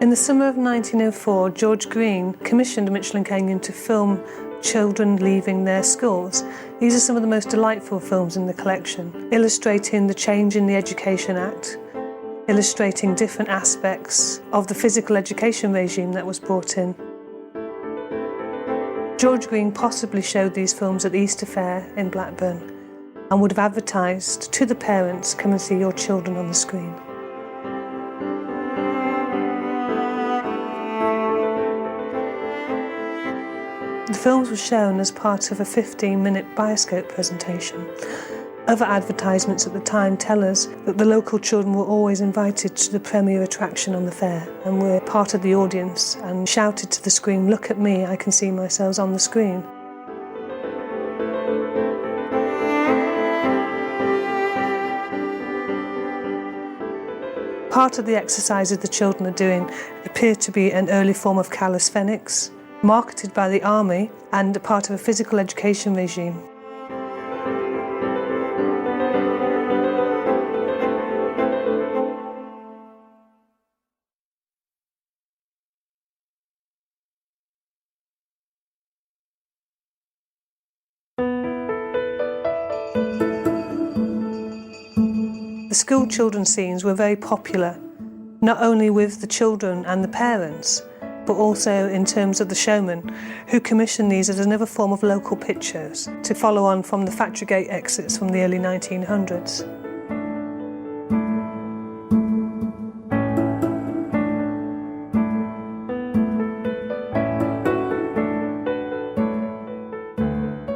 In the summer of 1904, George Green commissioned Mitchell and Kenyon to film children leaving their schools. These are some of the most delightful films in the collection, illustrating the change in the Education Act, illustrating different aspects of the physical education regime that was brought in. George Green possibly showed these films at the Easter Fair in Blackburn and would have advertised to the parents, "Come and see your children on the screen." The films were shown as part of a 15-minute Bioscope presentation. Other advertisements at the time tell us that the local children were always invited to the premier attraction on the fair and were part of the audience and shouted to the screen, "Look at me, I can see myself on the screen." Part of the exercises the children are doing appear to be an early form of calisthenics, marketed by the army and a part of a physical education regime. The school children scenes were very popular, not only with the children and the parents, but also in terms of the showmen, who commissioned these as another form of local pictures to follow on from the Factory Gate exits from the early 1900s.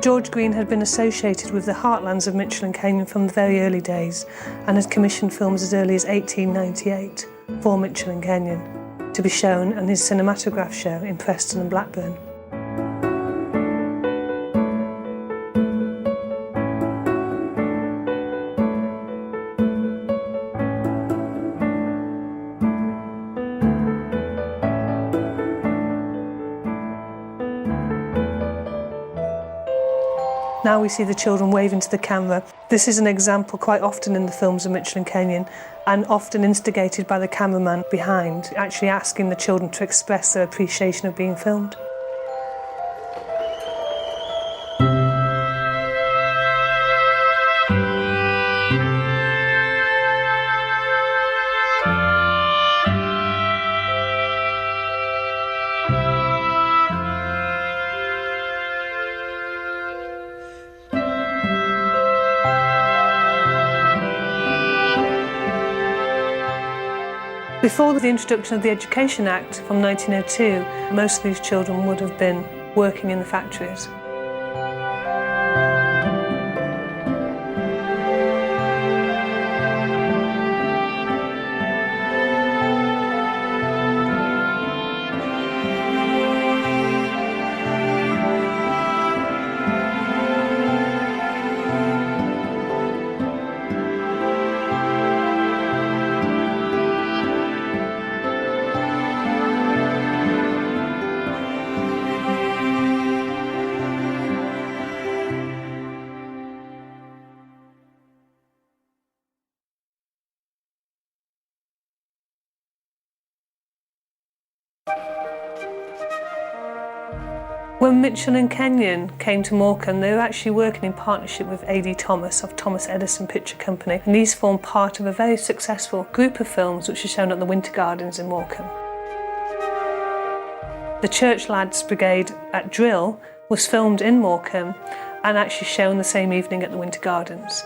George Green had been associated with the heartlands of Mitchell and Kenyon from the very early days and had commissioned films as early as 1898 for Mitchell and Kenyon to be shown in his cinematograph show in Preston and Blackburn. Now we see the children waving to the camera. This is an example quite often in the films of Mitchell and Kenyon, and often instigated by the cameraman behind, actually asking the children to express their appreciation of being filmed. Before the introduction of the Education Act from 1902, most of these children would have been working in the factories. When Mitchell and Kenyon came to Morecambe, they were actually working in partnership with A.D. Thomas of Thomas Edison Picture Company, and these formed part of a very successful group of films which are shown at the Winter Gardens in Morecambe. The Church Lads Brigade at Drill was filmed in Morecambe and actually shown the same evening at the Winter Gardens.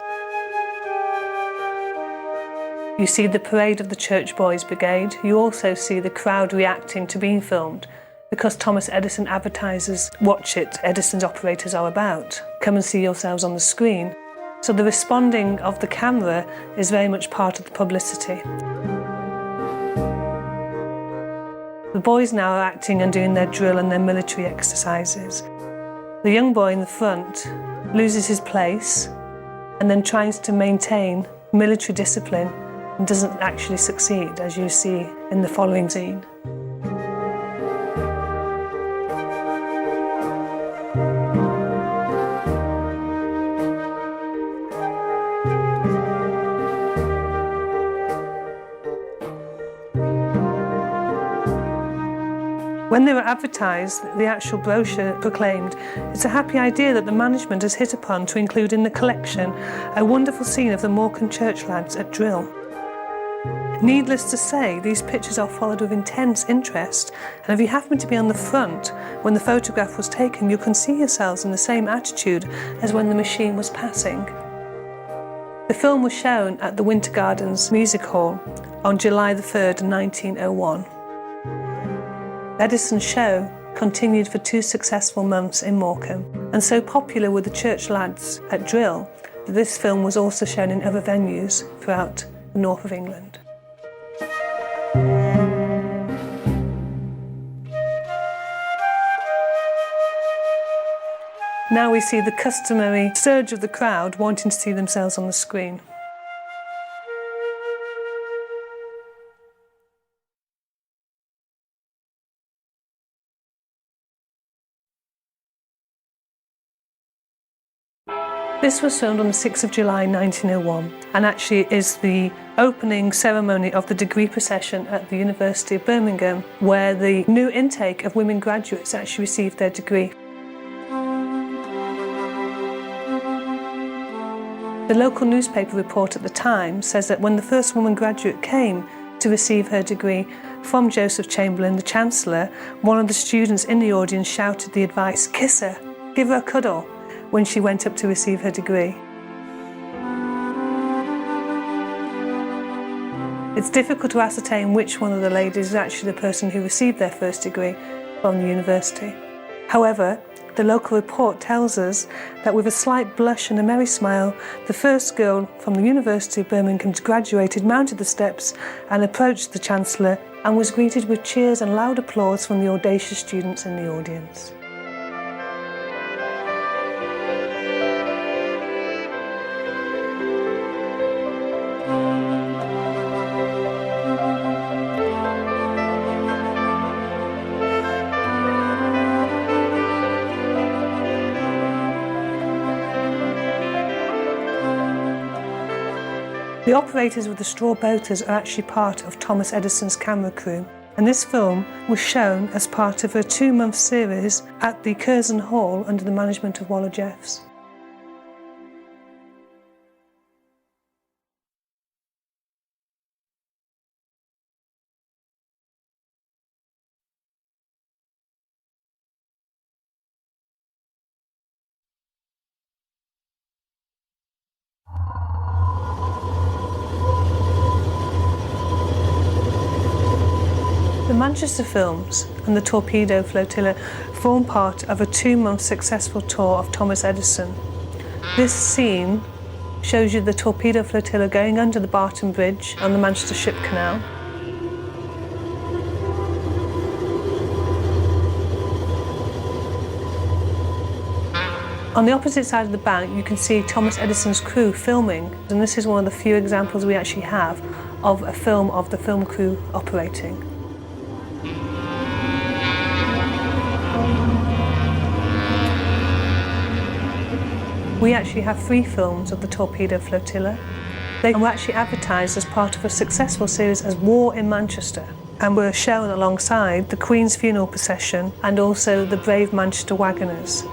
You see the parade of the Church Boys Brigade. You also see the crowd reacting to being filmed, because Thomas Edison advertises, "Watch it, Edison's operators are about. Come and see yourselves on the screen." So the responding of the camera is very much part of the publicity. The boys now are acting and doing their drill and their military exercises. The young boy in the front loses his place and then tries to maintain military discipline and doesn't actually succeed, as you see in the following scene. When they were advertised, the actual brochure proclaimed, "It's a happy idea that the management has hit upon to include in the collection a wonderful scene of the Morecambe Church lads at drill." Needless to say, these pictures are followed with intense interest, and if you happen to be on the front when the photograph was taken, you can see yourselves in the same attitude as when the machine was passing. The film was shown at the Winter Gardens Music Hall on July the 3rd, 1901. Edison's show continued for 2 successful months in Morecambe, and so popular were the church lads at drill that this film was also shown in other venues throughout the north of England. Now we see the customary surge of the crowd wanting to see themselves on the screen. This was filmed on the 6th of July 1901 and actually is the opening ceremony of the degree procession at the University of Birmingham, where the new intake of women graduates actually received their degree. The local newspaper report at the time says that when the first woman graduate came to receive her degree from Joseph Chamberlain, the Chancellor, one of the students in the audience shouted the advice, "Kiss her, give her a cuddle," when she went up to receive her degree. It's difficult to ascertain which one of the ladies is actually the person who received their first degree from the university. However, the local report tells us that with a slight blush and a merry smile, the first girl from the University of Birmingham graduated, mounted the steps and approached the Chancellor and was greeted with cheers and loud applause from the audacious students in the audience. The operators with the straw boaters are actually part of Thomas Edison's camera crew, and this film was shown as part of a 2-month series at the Curzon Hall under the management of Waller Jeffs. The Manchester Films and the Torpedo Flotilla form part of a 2-month successful tour of Thomas Edison. This scene shows you the Torpedo Flotilla going under the Barton Bridge on the Manchester Ship Canal. On the opposite side of the bank, you can see Thomas Edison's crew filming, and this is one of the few examples we actually have of a film of the film crew operating. We actually have 3 films of the Torpedo Flotilla. They were actually advertised as part of a successful series as War in Manchester, and were shown alongside the Queen's Funeral Procession and also the Brave Manchester Wagoners.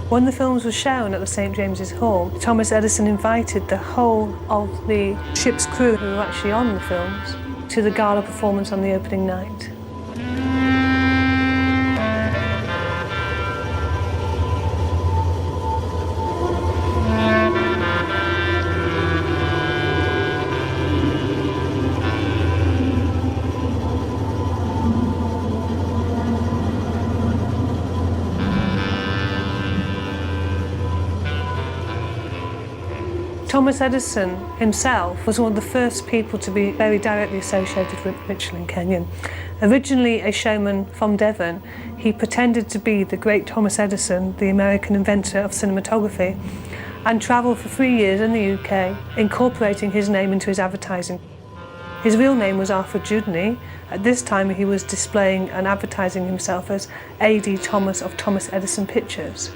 When the films were shown at the St James's Hall, Thomas Edison invited the whole of the ship's crew who were actually on the films to the gala performance on the opening night. Thomas Edison himself was one of the first people to be very directly associated with Michelin Kenyon. Originally a showman from Devon, he pretended to be the great Thomas Edison, the American inventor of cinematography, and travelled for 3 years in the UK, incorporating his name into his advertising. His real name was Arthur Dewdney. At this time he was displaying and advertising himself as A.D. Thomas of Thomas Edison Pictures.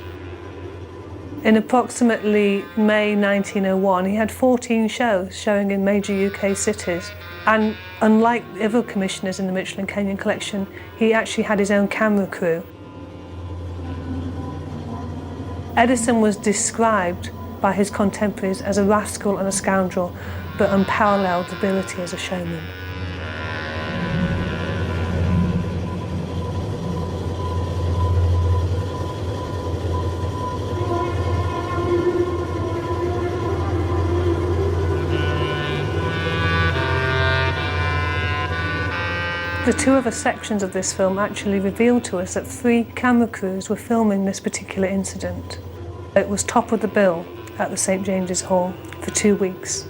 In approximately May 1901, he had 14 shows showing in major UK cities. And unlike the other commissioners in the Mitchell and Kenyon collection, he actually had his own camera crew. Edison was described by his contemporaries as a rascal and a scoundrel, but unparalleled ability as a showman. The two other sections of this film actually revealed to us that 3 camera crews were filming this particular incident. It was top of the bill at the St James's Hall for 2 weeks.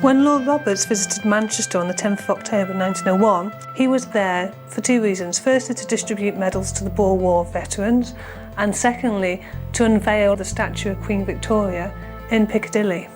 When Lord Roberts visited Manchester on the 10th of October 1901, he was there for 2 reasons. Firstly, to distribute medals to the Boer War veterans, and secondly, to unveil the statue of Queen Victoria in Piccadilly.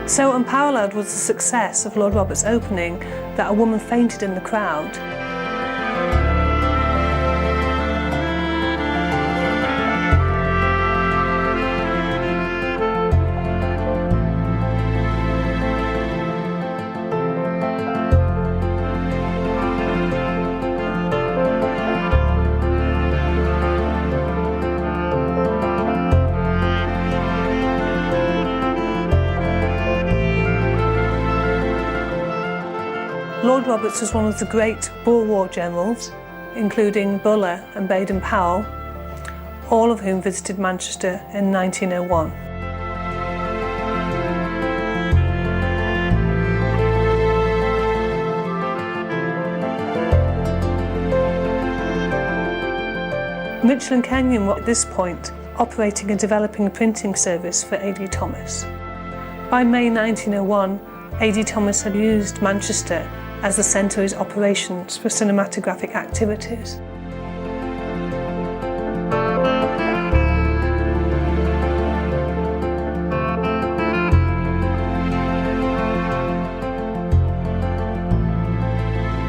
So unparalleled was the success of Lord Roberts' opening that a woman fainted in the crowd. Lord Roberts was one of the great Boer War generals, including Buller and Baden-Powell, all of whom visited Manchester in 1901. Mitchell and Kenyon were at this point operating and developing a printing service for A.D. Thomas. By May 1901, A.D. Thomas had used Manchester as the centre of his operations for cinematographic activities.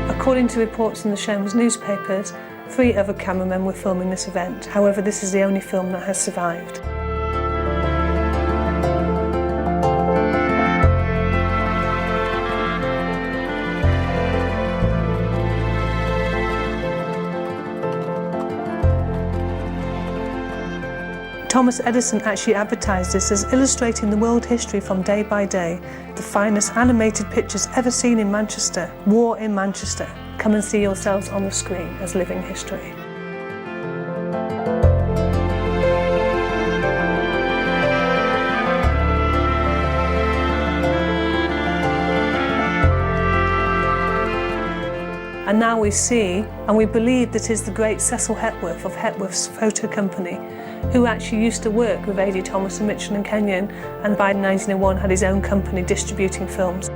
According to reports in the showman's newspapers, 3 other cameramen were filming this event. However, this is the only film that has survived. Thomas Edison actually advertised this as illustrating the world history from day by day, the finest animated pictures ever seen in Manchester, War in Manchester. Come and see yourselves on the screen as living history. And now we see, and we believe that it is the great Cecil Hepworth of Hepworth's Photo Company, who actually used to work with A.D. Thomas and Mitchell and Kenyon, and by 1901 had his own company distributing films.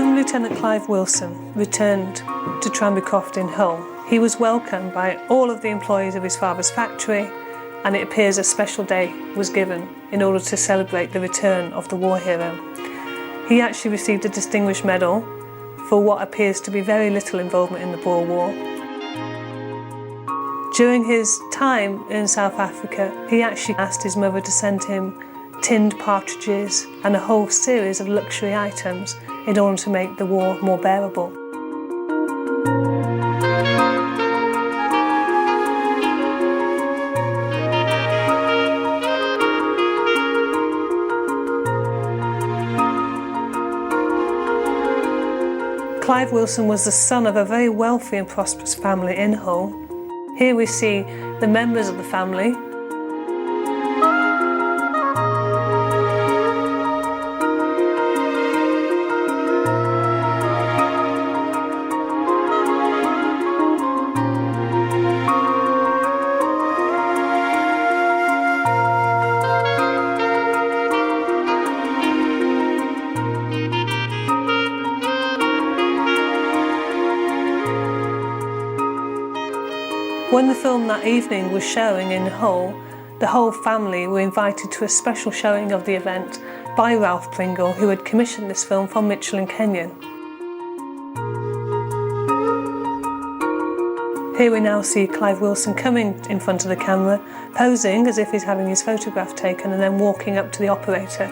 When Lieutenant Clive Wilson returned to Tranby Croft in Hull, he was welcomed by all of the employees of his father's factory, and it appears a special day was given in order to celebrate the return of the war hero. He actually received a Distinguished Medal for what appears to be very little involvement in the Boer War. During his time in South Africa, he actually asked his mother to send him tinned partridges and a whole series of luxury items in order to make the war more bearable. Clive Wilson was the son of a very wealthy and prosperous family in Hull. Here we see the members of the family. When the film that evening was showing in Hull, the whole family were invited to a special showing of the event by Ralph Pringle, who had commissioned this film from Mitchell and Kenyon. Here we now see Clive Wilson coming in front of the camera, posing as if he's having his photograph taken, and then walking up to the operator.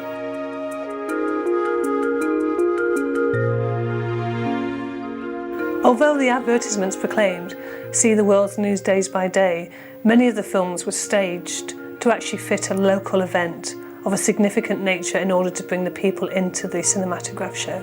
Although the advertisements proclaimed, "See the world's news days by day," many of the films were staged to actually fit a local event of a significant nature in order to bring the people into the cinematograph show.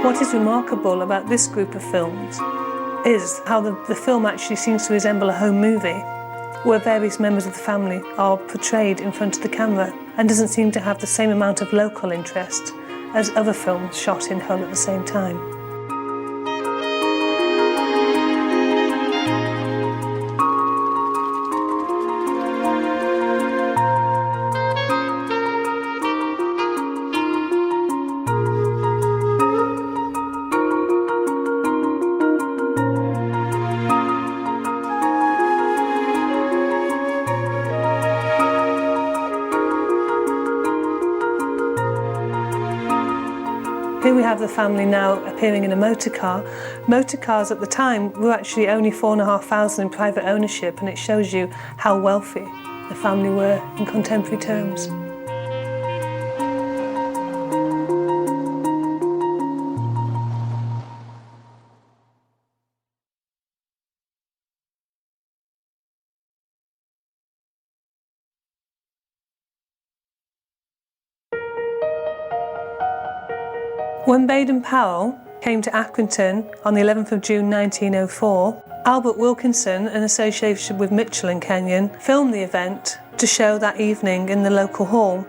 What is remarkable about this group of films is how the film actually seems to resemble a home movie, where various members of the family are portrayed in front of the camera, and doesn't seem to have the same amount of local interest as other films shot in Hull at the same time. Here we have the family now appearing in a motor car. Motor cars at the time were actually only 4,500 in private ownership, and it shows you how wealthy the family were in contemporary terms. When Baden-Powell came to Accrington on the 11th of June 1904, Albert Wilkinson, in association with Mitchell and Kenyon, filmed the event to show that evening in the local hall.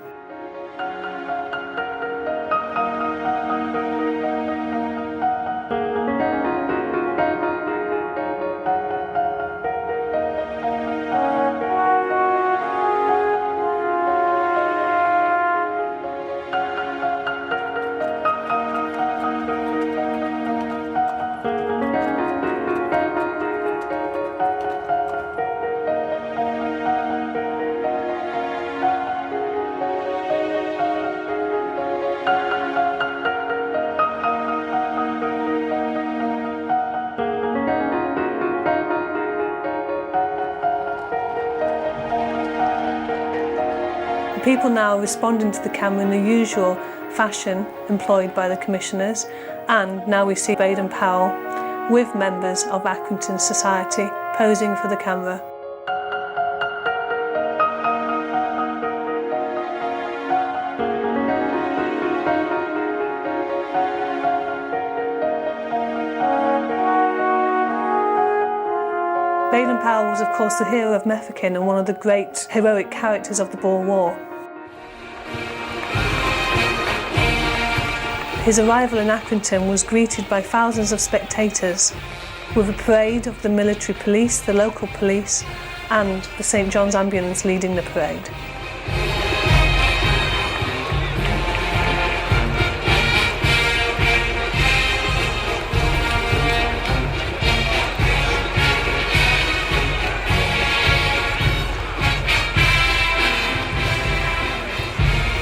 People now responding to the camera in the usual fashion employed by the commissioners, and now we see Baden-Powell with members of Accrington society posing for the camera. Baden-Powell was of course the hero of Mafeking and one of the great heroic characters of the Boer War. His arrival in Accrington was greeted by thousands of spectators with a parade of the military police, the local police, and the St John's Ambulance leading the parade.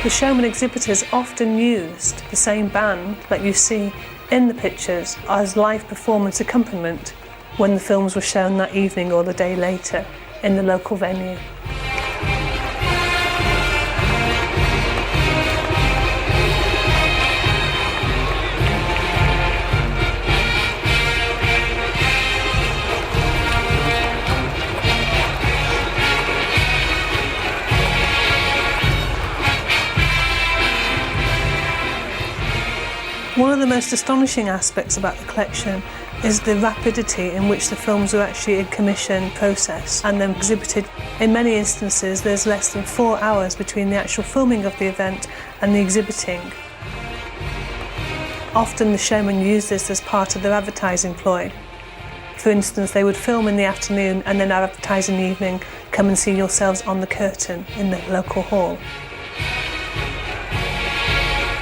The showman exhibitors often used the same band that you see in the pictures as live performance accompaniment when the films were shown that evening or the day later in the local venue. One of the most astonishing aspects about the collection is the rapidity in which the films were actually in commission process and then exhibited. In many instances, there's less than 4 hours between the actual filming of the event and the exhibiting. Often the showmen use this as part of their advertising ploy. For instance, they would film in the afternoon and then advertise in the evening, come and see yourselves on the curtain in the local hall.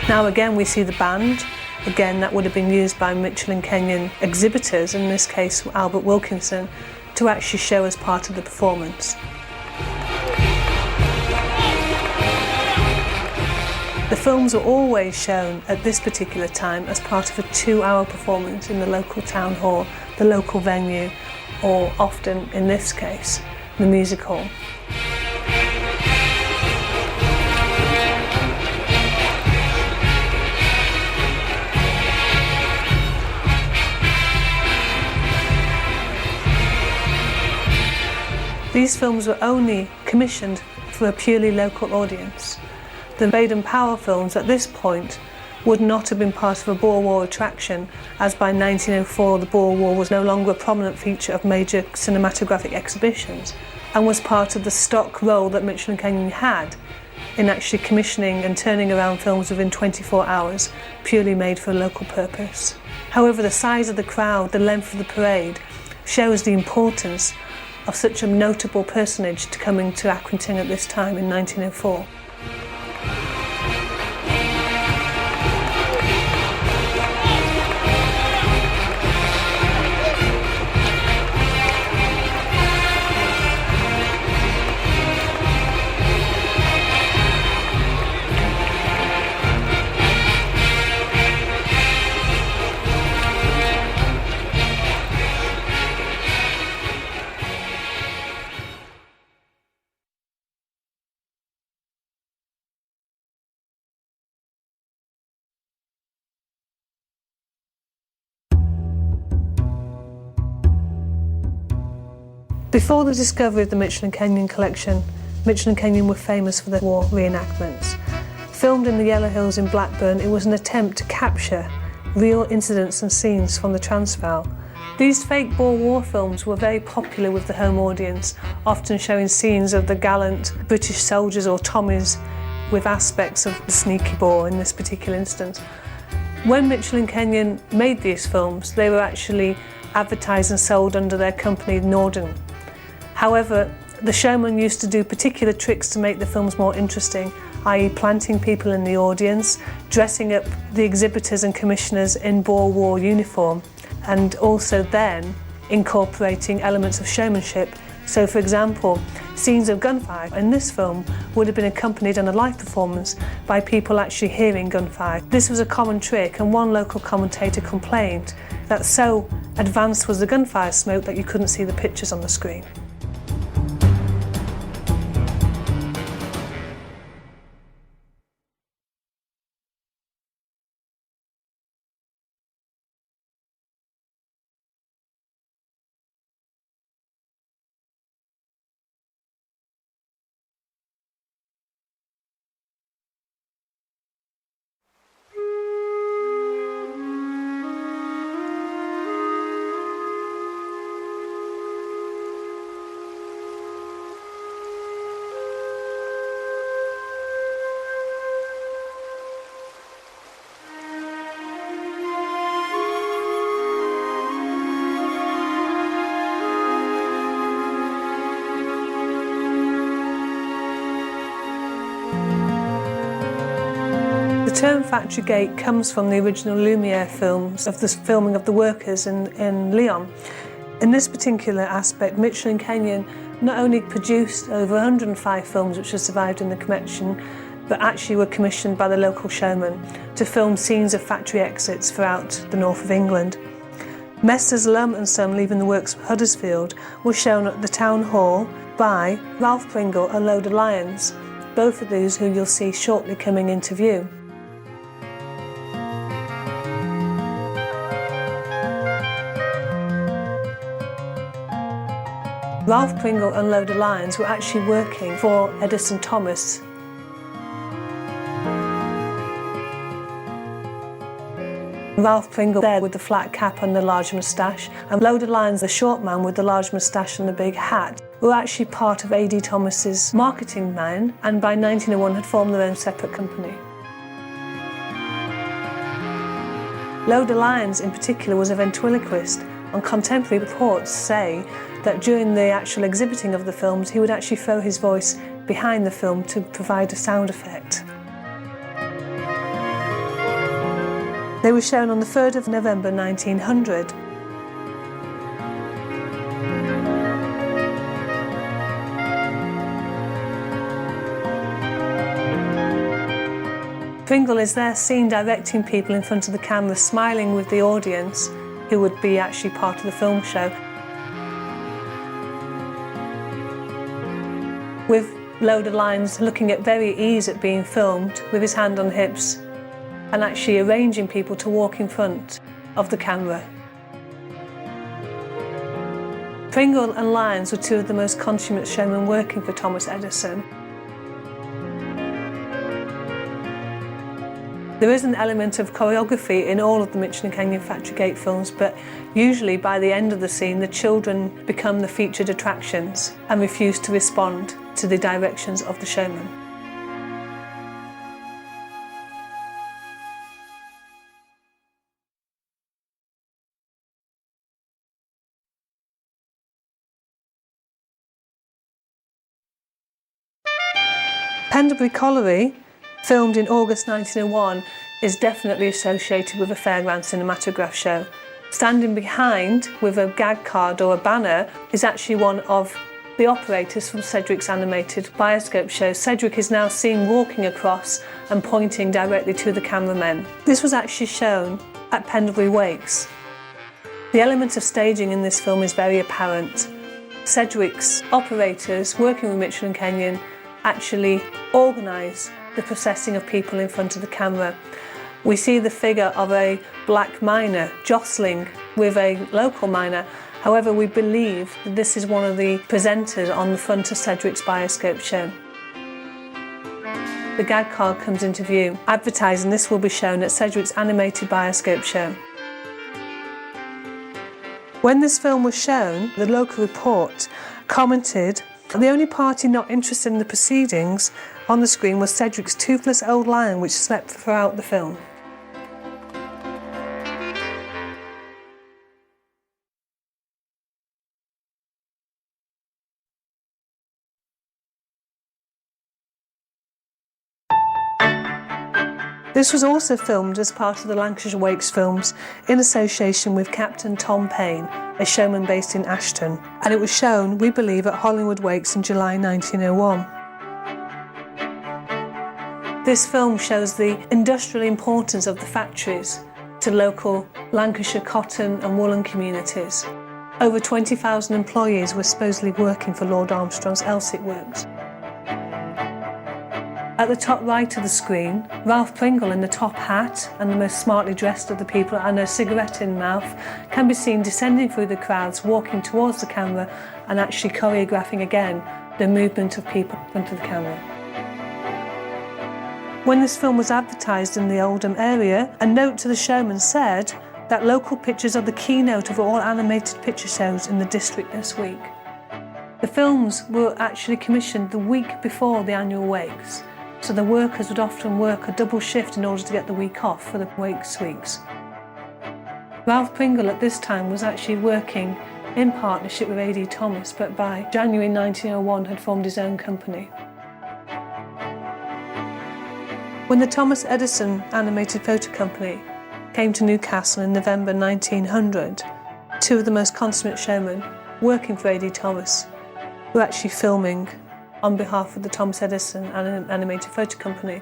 Now again we see the band. Again, that would have been used by Mitchell & Kenyon exhibitors, in this case Albert Wilkinson, to actually show as part of the performance. The films were always shown at this particular time as part of a 2-hour performance in the local town hall, the local venue, or often, in this case, the music hall. These films were only commissioned for a purely local audience. The Baden-Powell films at this point would not have been part of a Boer War attraction, as by 1904 the Boer War was no longer a prominent feature of major cinematographic exhibitions and was part of the stock role that Mitchell & Kenyon had in actually commissioning and turning around films within 24 hours, purely made for a local purpose. However, the size of the crowd, the length of the parade, shows the importance of such a notable personage to coming to Accrington at this time in 1904. Before the discovery of the Mitchell & Kenyon collection, Mitchell & Kenyon were famous for their war reenactments. Filmed in the Yellow Hills in Blackburn, it was an attempt to capture real incidents and scenes from the Transvaal. These fake Boer War films were very popular with the home audience, often showing scenes of the gallant British soldiers or Tommies with aspects of the sneaky Boer in this particular instance. When Mitchell & Kenyon made these films, they were actually advertised and sold under their company Norden. However, the showman used to do particular tricks to make the films more interesting, i.e. planting people in the audience, dressing up the exhibitors and commissioners in Boer War uniform, and also then incorporating elements of showmanship. So for example, scenes of gunfire in this film would have been accompanied on a live performance by people actually hearing gunfire. This was a common trick, and one local commentator complained that so advanced was the gunfire smoke that you couldn't see the pictures on the screen. term factory gate comes from the original Lumiere films of the filming of the workers in Lyon. In this particular aspect, Mitchell & Kenyon not only produced over 105 films which have survived in the collection, but actually were commissioned by the local showman to film scenes of factory exits throughout the north of England. Messrs Lum and Son leaving the works of Huddersfield was shown at the Town Hall by Ralph Pringle and Loder Lyons, both of these who you'll see shortly coming into view. Ralph Pringle and Loder Lyons were actually working for Edison Thomas. Ralph Pringle there with the flat cap and the large moustache, and Loder Lyons, the short man with the large moustache and the big hat, were actually part of A.D. Thomas's marketing man, and by 1901 had formed their own separate company. Loder Lyons in particular was a ventriloquist, and contemporary reports say that during the actual exhibiting of the films he would actually throw his voice behind the film to provide a sound effect. They were shown on the 3rd of November 1900. Pringle is there seen directing people in front of the camera, smiling with the audience who would be actually part of the film show. With Loder Lyons looking at very ease at being filmed with his hand on hips and actually arranging people to walk in front of the camera. Pringle and Lyons were two of the most consummate showmen working for Thomas Edison. There is an element of choreography in all of the Mitchell & Kenyon Factory Gate films, but usually by the end of the scene the children become the featured attractions and refuse to respond to the directions of the showman. Pendlebury Colliery, filmed in August 1901, is definitely associated with a fairground cinematograph show. Standing behind with a gag card or a banner is actually one of the operators from Sedgwick's animated bioscope show. Sedgwick is now seen walking across and pointing directly to the cameramen. This was actually shown at Pendlebury Wakes. The element of staging in this film is very apparent. Sedgwick's operators, working with Mitchell & Kenyon, actually organise the processing of people in front of the camera. We see the figure of a black miner jostling with a local miner. However, we believe that this is one of the presenters on the front of Sedgwick's bioscope show. The gag card comes into view, advertising this will be shown at Sedgwick's animated bioscope show. When this film was shown, the local report commented, "The only party not interested in the proceedings on the screen was Sedgwick's toothless old lion which slept throughout the film." This was also filmed as part of the Lancashire Wakes films in association with Captain Tom Payne, a showman based in Ashton, and it was shown, we believe, at Hollingwood Wakes in July 1901. This film shows the industrial importance of the factories to local Lancashire cotton and woolen communities. Over 20,000 employees were supposedly working for Lord Armstrong's Elswick Works. At the top right of the screen, Ralph Pringle in the top hat and the most smartly dressed of the people and a cigarette in mouth can be seen descending through the crowds, walking towards the camera and actually choreographing again the movement of people in front of the camera. When this film was advertised in the Oldham area, a note to the showman said that local pictures are the keynote of all animated picture shows in the district this week. The films were actually commissioned the week before the annual Wakes, so the workers would often work a double shift in order to get the week off for the Wakes weeks. Ralph Pringle at this time was actually working in partnership with A.D. Thomas, but by January 1901 had formed his own company. When the Thomas Edison Animated Photo Company came to Newcastle in November 1900, two of the most consummate showmen working for A.D. Thomas were actually filming on behalf of the Thomas Edison Animated Photo Company.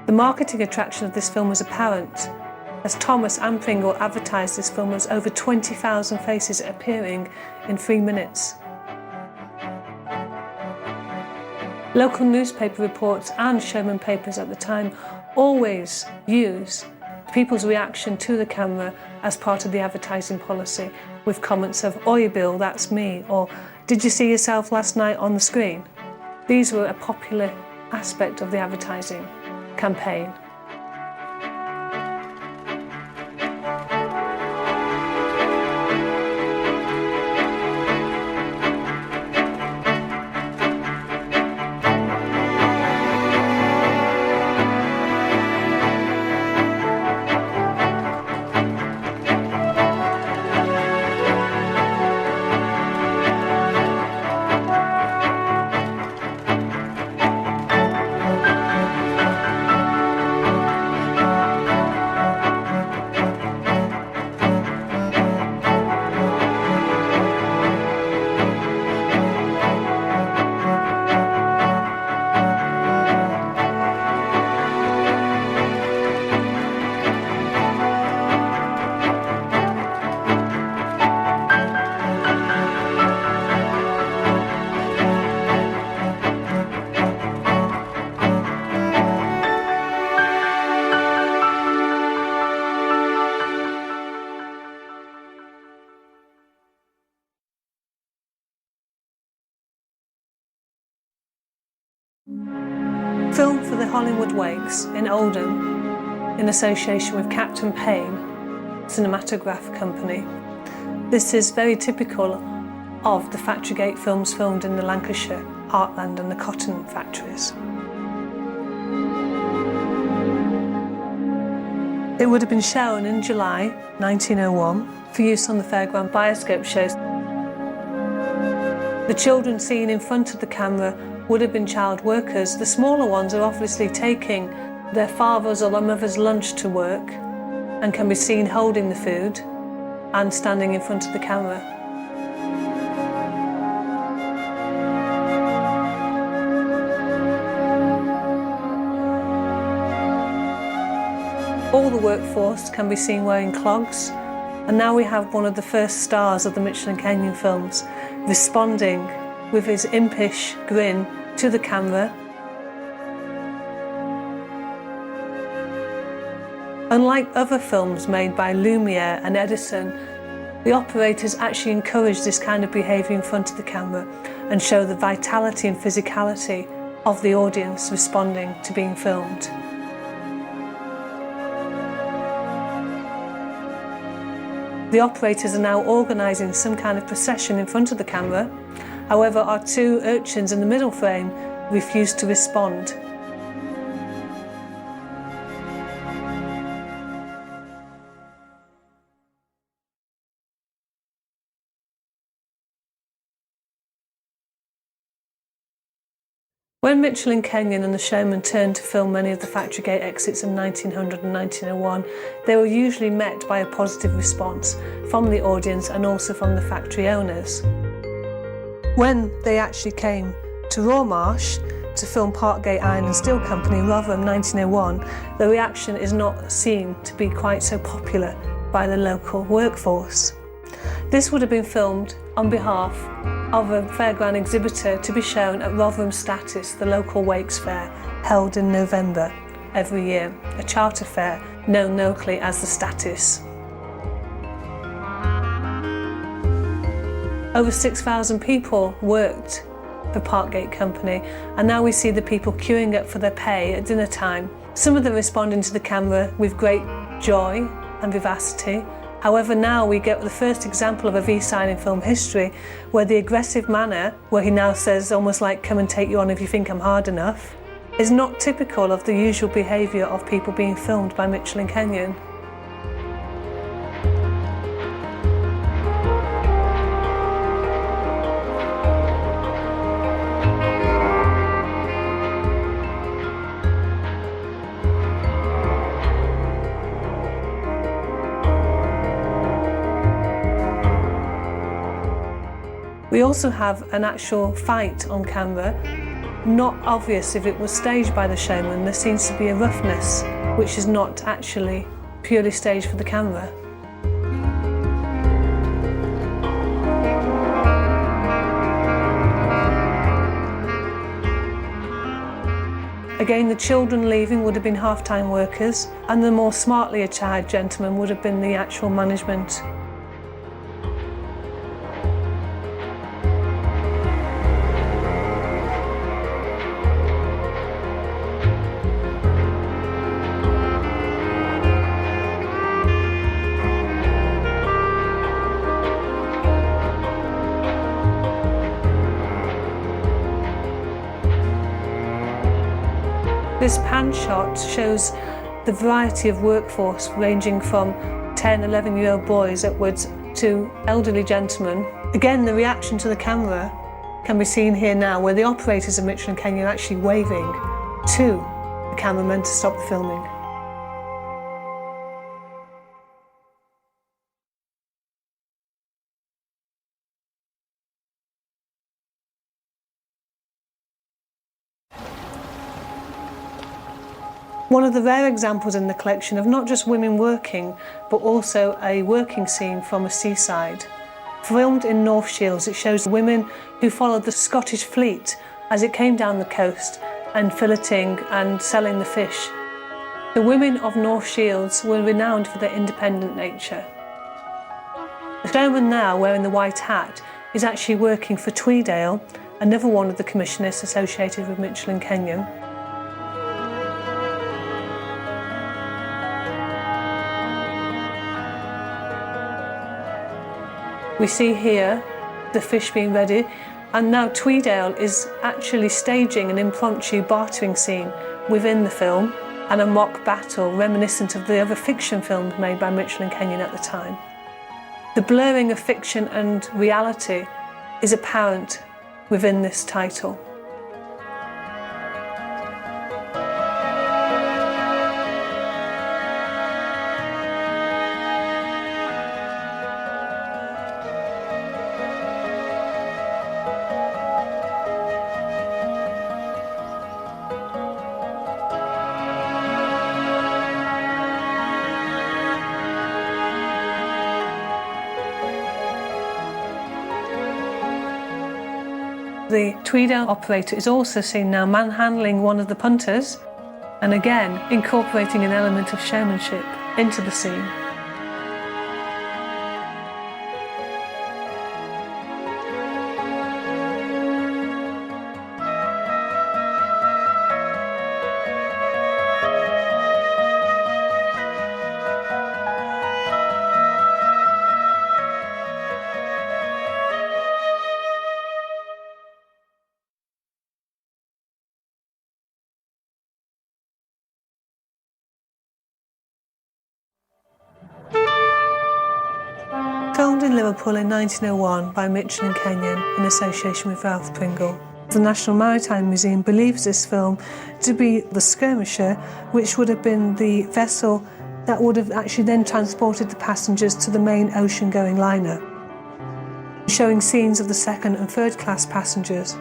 The marketing attraction of this film was apparent, as Thomas and Pringle advertised this film as over 20,000 faces appearing in 3 minutes. Local newspaper reports and showman papers at the time always use people's reaction to the camera as part of the advertising policy, with comments of, "Oi Bill, that's me," or "Did you see yourself last night on the screen?" These were a popular aspect of the advertising campaign. Filmed for the Hollywood Wakes in Oldham in association with Captain Payne Cinematograph Company. This is very typical of the Factory Gate films filmed in the Lancashire heartland and the cotton factories. It would have been shown in July 1901 for use on the Fairground Bioscope shows. The children seen in front of the camera would have been child workers. The smaller ones are obviously taking their father's or their mother's lunch to work and can be seen holding the food and standing in front of the camera. All the workforce can be seen wearing clogs, and now we have one of the first stars of the Michelin Kenyon films responding with his impish grin to the camera. Unlike other films made by Lumiere and Edison, the operators actually encourage this kind of behaviour in front of the camera and show the vitality and physicality of the audience responding to being filmed. The operators are now organising some kind of procession in front of the camera. However, our two urchins in the middle frame refuse to respond. When Michelin Kenyon and the showman turned to film many of the Factory Gate exits in 1900 and 1901, they were usually met by a positive response from the audience and also from the factory owners. When they actually came to Rawmarsh to film Parkgate Iron and Steel Company in Rotherham 1901, the reaction is not seen to be quite so popular by the local workforce. This would have been filmed on behalf of a fairground exhibitor to be shown at Rotherham Status, the local Wakes Fair, held in November every year, a charter fair known locally as the Status. Over 6,000 people worked for Parkgate Company, and now we see the people queuing up for their pay at dinner time. Some of them responding to the camera with great joy and vivacity. However, now we get the first example of a V-sign in film history where the aggressive manner, where he now says almost like "come and take you on if you think I'm hard enough," is not typical of the usual behaviour of people being filmed by Michelin Kenyon. We also have an actual fight on camera. Not obvious if it was staged by the showman. There seems to be a roughness which is not actually purely staged for the camera. Again, the children leaving would have been half-time workers, and the more smartly attired gentlemen would have been the actual management. This pan shot shows the variety of workforce ranging from 10, 11-year-old boys upwards to elderly gentlemen. Again, the reaction to the camera can be seen here now, where the operators of Mitchell and Kenyon are actually waving to the cameraman to stop the filming. One of the rare examples in the collection of not just women working, but also a working scene from a seaside. Filmed in North Shields, it shows the women who followed the Scottish fleet as it came down the coast and filleting and selling the fish. The women of North Shields were renowned for their independent nature. The showman now, wearing the white hat, is actually working for Tweedale, another one of the commissionists associated with Mitchell and Kenyon. We see here the fish being ready, and now Tweedale is actually staging an impromptu bartering scene within the film and a mock battle reminiscent of the other fiction films made by Mitchell and Kenyon at the time. The blurring of fiction and reality is apparent within this title. The Tweedale operator is also seen now manhandling one of the punters, and again incorporating an element of showmanship into the scene. Filmed in Liverpool in 1901 by Mitchell and Kenyon in association with Ralph Pringle. The National Maritime Museum believes this film to be the Skirmisher, which would have been the vessel that would have actually then transported the passengers to the main ocean-going liner, showing scenes of the second and third class passengers.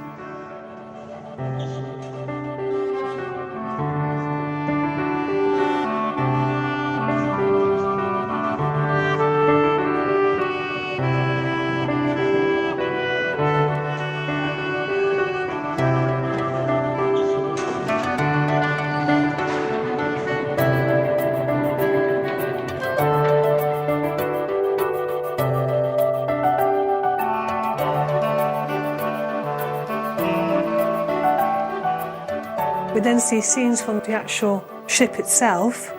We then see scenes from the actual ship itself.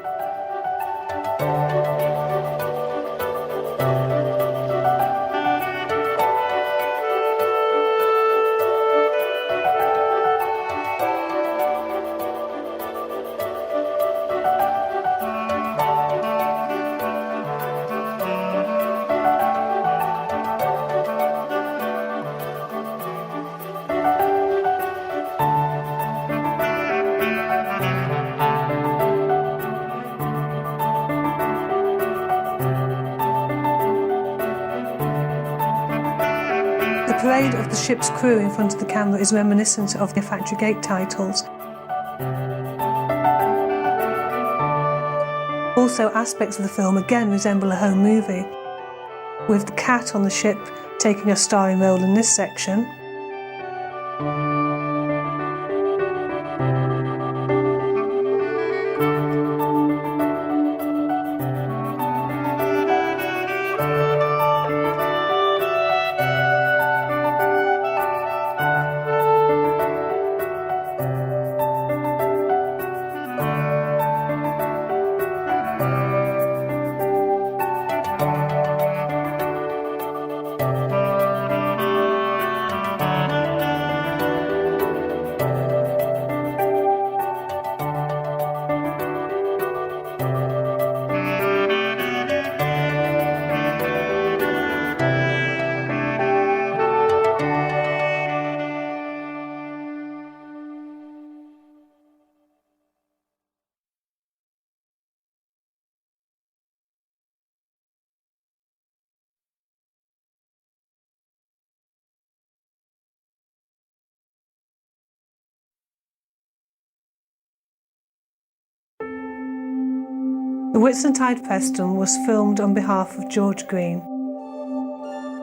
parade of the ship's crew in front of the camera is reminiscent of the Factory Gate titles. Also, aspects of the film again resemble a home movie, with the cat on the ship taking a starring role in this section. The Whitsuntide Preston was filmed on behalf of George Green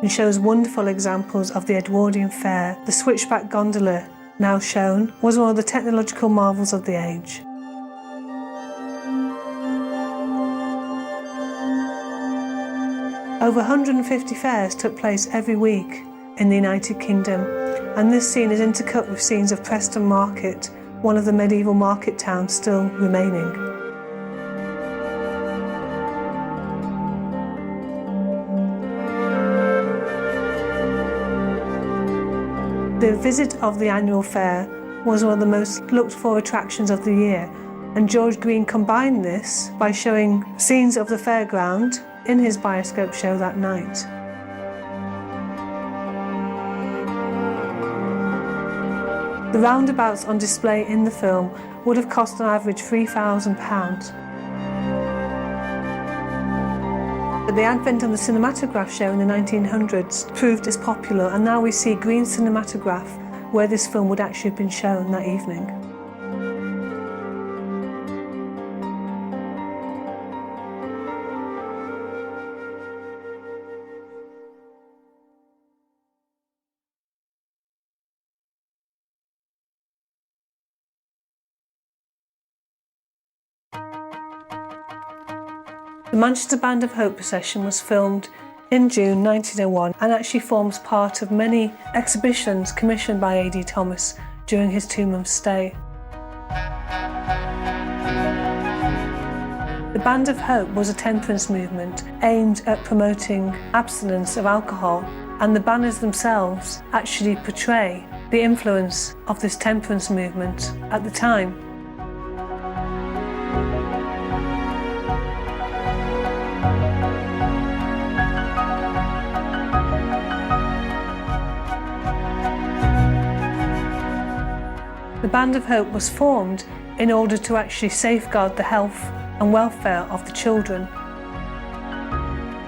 and shows wonderful examples of the Edwardian fair. The switchback gondola, now shown, was one of the technological marvels of the age. Over 150 fairs took place every week in the United Kingdom, and this scene is intercut with scenes of Preston Market, one of the medieval market towns still remaining. The visit of the annual fair was one of the most looked for attractions of the year, and George Green combined this by showing scenes of the fairground in his bioscope show that night. The roundabouts on display in the film would have cost on average £3,000. But the advent of the cinematograph show in the 1900s proved as popular, and now we see green cinematograph where this film would actually have been shown that evening. The Manchester Band of Hope procession was filmed in June 1901 and actually forms part of many exhibitions commissioned by A.D. Thomas during his 2-month stay. The Band of Hope was a temperance movement aimed at promoting abstinence of alcohol, and the banners themselves actually portray the influence of this temperance movement at the time. The Band of Hope was formed in order to actually safeguard the health and welfare of the children.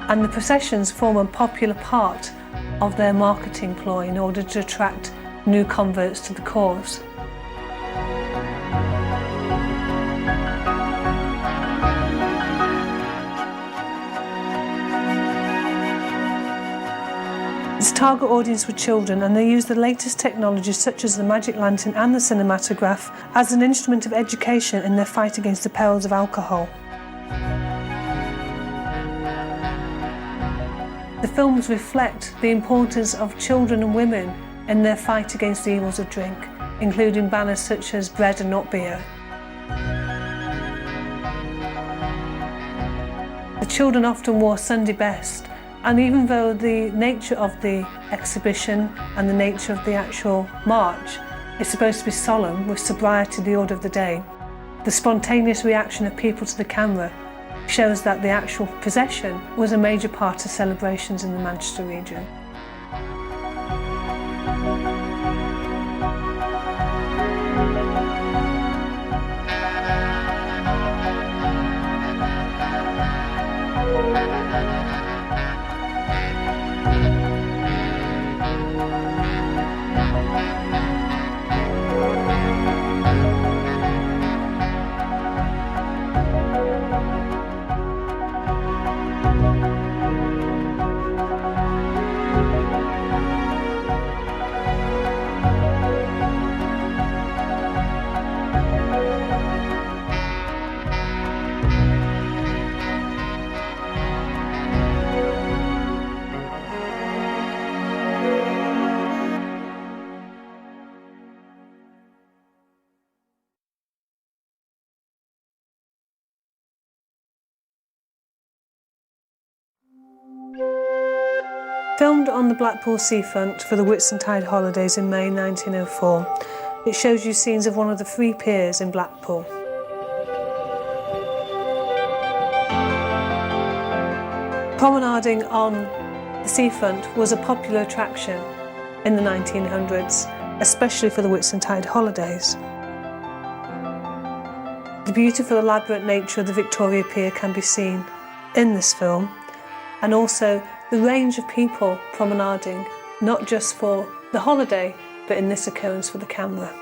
And the processions form a popular part of their marketing ploy in order to attract new converts to the cause. Its target audience were children, and they used the latest technologies such as the magic lantern and the cinematograph as an instrument of education in their fight against the perils of alcohol. The films reflect the importance of children and women in their fight against the evils of drink, including banners such as bread and not beer. The children often wore Sunday best, and even though the nature of the exhibition and the nature of the actual march is supposed to be solemn with sobriety the order of the day, the spontaneous reaction of people to the camera shows that the actual procession was a major part of celebrations in the Manchester region. Filmed on the Blackpool seafront for the Whitsuntide holidays in May 1904, it shows you scenes of one of the 3 piers in Blackpool. Promenading on the seafront was a popular attraction in the 1900s, especially for the Whitsuntide holidays. The beautiful, elaborate nature of the Victoria Pier can be seen in this film, and also the range of people promenading, not just for the holiday, but in this occurrence for the camera.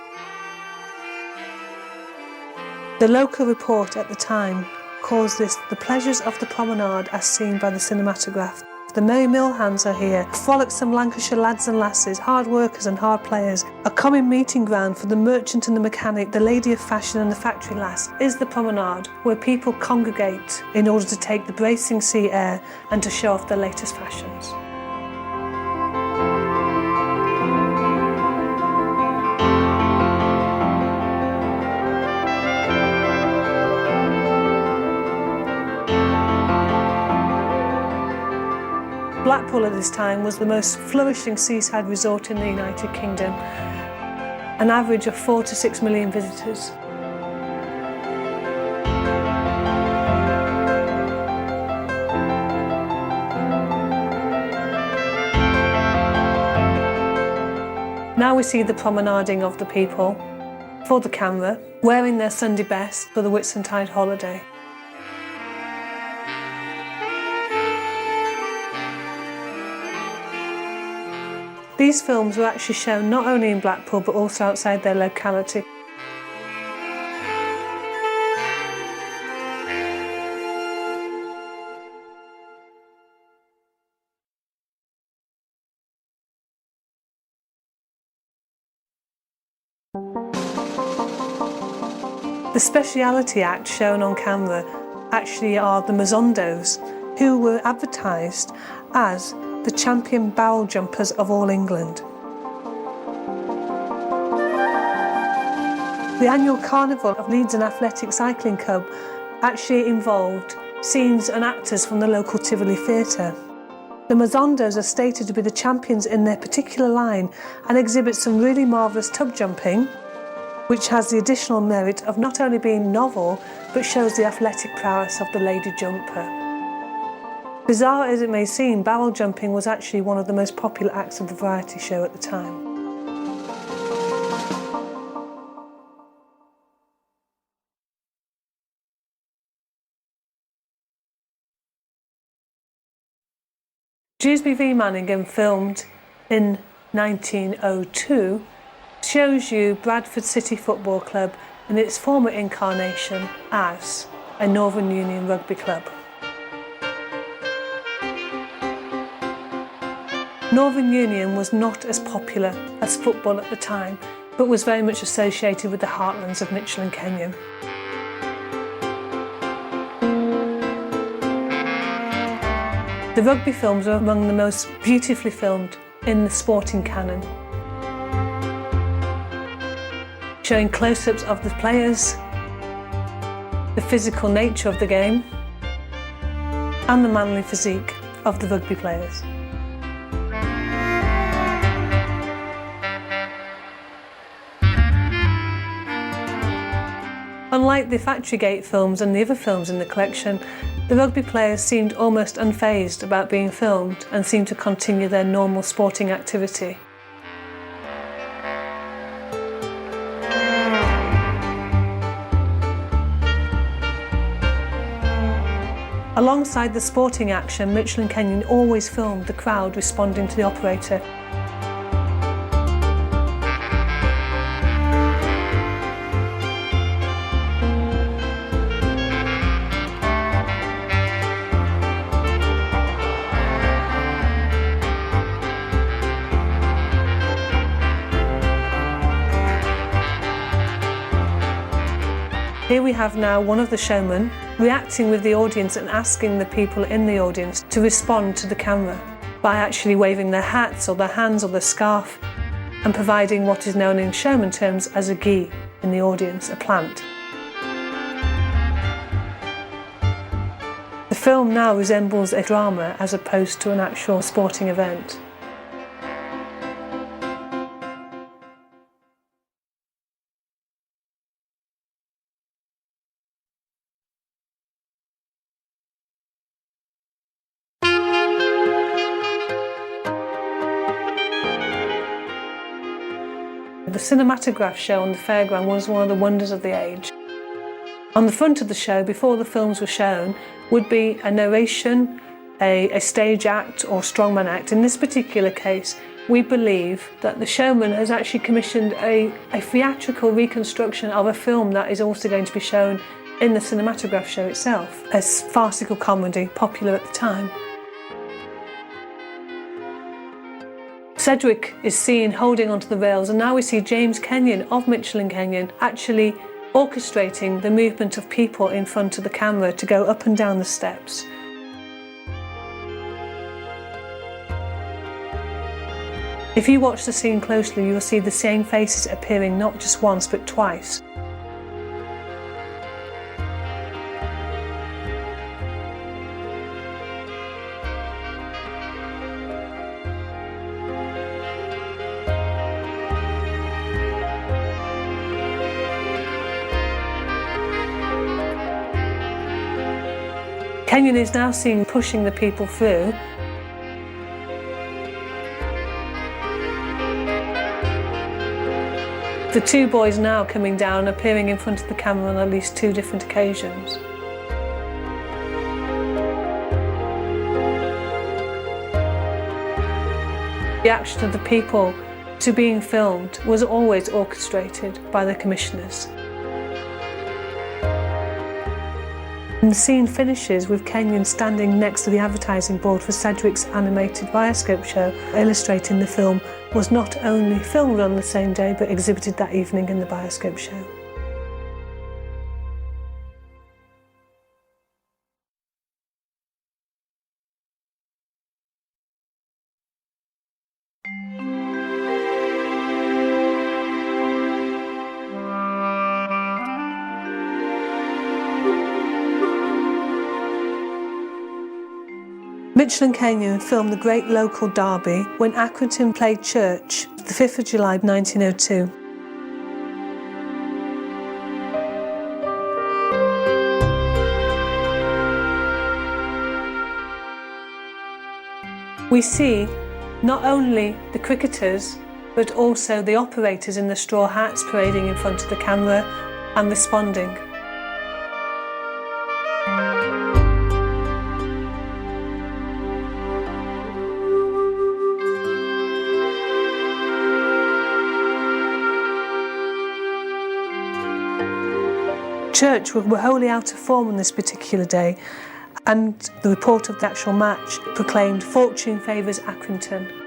The local report at the time calls this the pleasures of the promenade as seen by the cinematograph. The merry mill hands are here, frolicsome Lancashire lads and lasses, hard workers and hard players. A common meeting ground for the merchant and the mechanic, the lady of fashion and the factory lass is the promenade, where people congregate in order to take the bracing sea air and to show off their latest fashions. Blackpool at this time was the most flourishing seaside resort in the United Kingdom, an average of 4 to 6 million visitors. Now we see the promenading of the people for the camera, wearing their Sunday best for the Whitsuntide holiday. These films were actually shown not only in Blackpool but also outside their locality. The speciality act shown on camera actually are the Mazzondos, who were advertised as the champion barrel jumpers of all England. The annual carnival of Leeds and Athletic Cycling Club actually involved scenes and actors from the local Tivoli Theatre. The Mazzondos are stated to be the champions in their particular line and exhibit some really marvellous tub jumping, which has the additional merit of not only being novel, but shows the athletic prowess of the lady jumper. Bizarre as it may seem, barrel jumping was actually one of the most popular acts of the variety show at the time. Dewsbury v Manningham, filmed in 1902, shows you Bradford City Football Club in its former incarnation as a Northern Union rugby club. Northern Union was not as popular as football at the time, but was very much associated with the heartlands of Mitchell and Kenyon. The rugby films are among the most beautifully filmed in the sporting canon, showing close-ups of the players, the physical nature of the game, and the manly physique of the rugby players. Unlike the Factory Gate films and the other films in the collection, the rugby players seemed almost unfazed about being filmed and seemed to continue their normal sporting activity. Alongside the sporting action, Mitchell and Kenyon always filmed the crowd responding to the operator. Here we have now one of the showmen reacting with the audience and asking the people in the audience to respond to the camera by actually waving their hats or their hands or their scarf and providing what is known in showman terms as a gui in the audience, a plant. The The film now resembles a drama as opposed to an actual sporting event. The cinematograph show on the fairground was one of the wonders of the age. On the front of the show, before the films were shown, would be a narration, a stage act or strongman act. In this particular case, we believe that the showman has actually commissioned a theatrical reconstruction of a film that is also going to be shown in the cinematograph show itself, a farcical comedy popular at the time. Cedric is seen holding onto the rails, and now we see James Kenyon of Mitchell and Kenyon actually orchestrating the movement of people in front of the camera to go up and down the steps. If you watch the scene closely, you will see the same faces appearing not just once but twice. Kenyon is now seen pushing the people through. The two boys now coming down, appearing in front of the camera on at least 2 different occasions. The action of the people to being filmed was always orchestrated by the commissioners. And the scene finishes with Kenyon standing next to the advertising board for Cedric's animated bioscope show, illustrating the film was not only filmed on the same day but exhibited that evening in the bioscope show. Mitchell and Kenyon filmed the great local derby when Accrington played Church, the 5th of July 1902. We see not only the cricketers but also the operators in the straw hats parading in front of the camera and responding. Church were wholly out of form on this particular day, and the report of the actual match proclaimed fortune favours Accrington.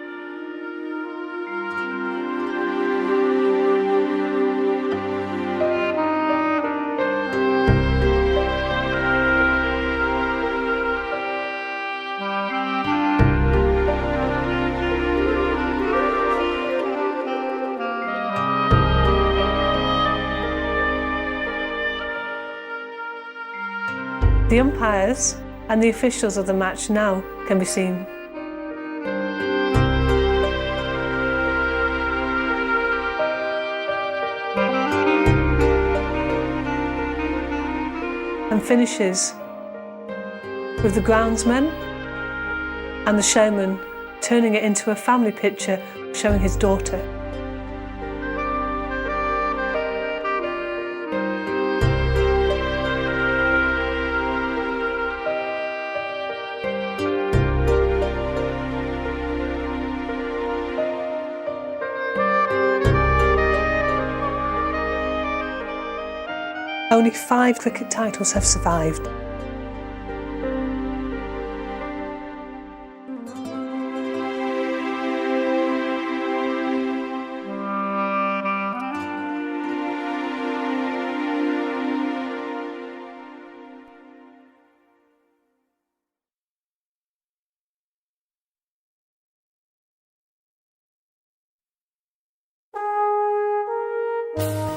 The umpires and the officials of the match now can be seen. And finishes with the groundsman and the showman turning it into a family picture showing his daughter. Only 5 cricket titles have survived.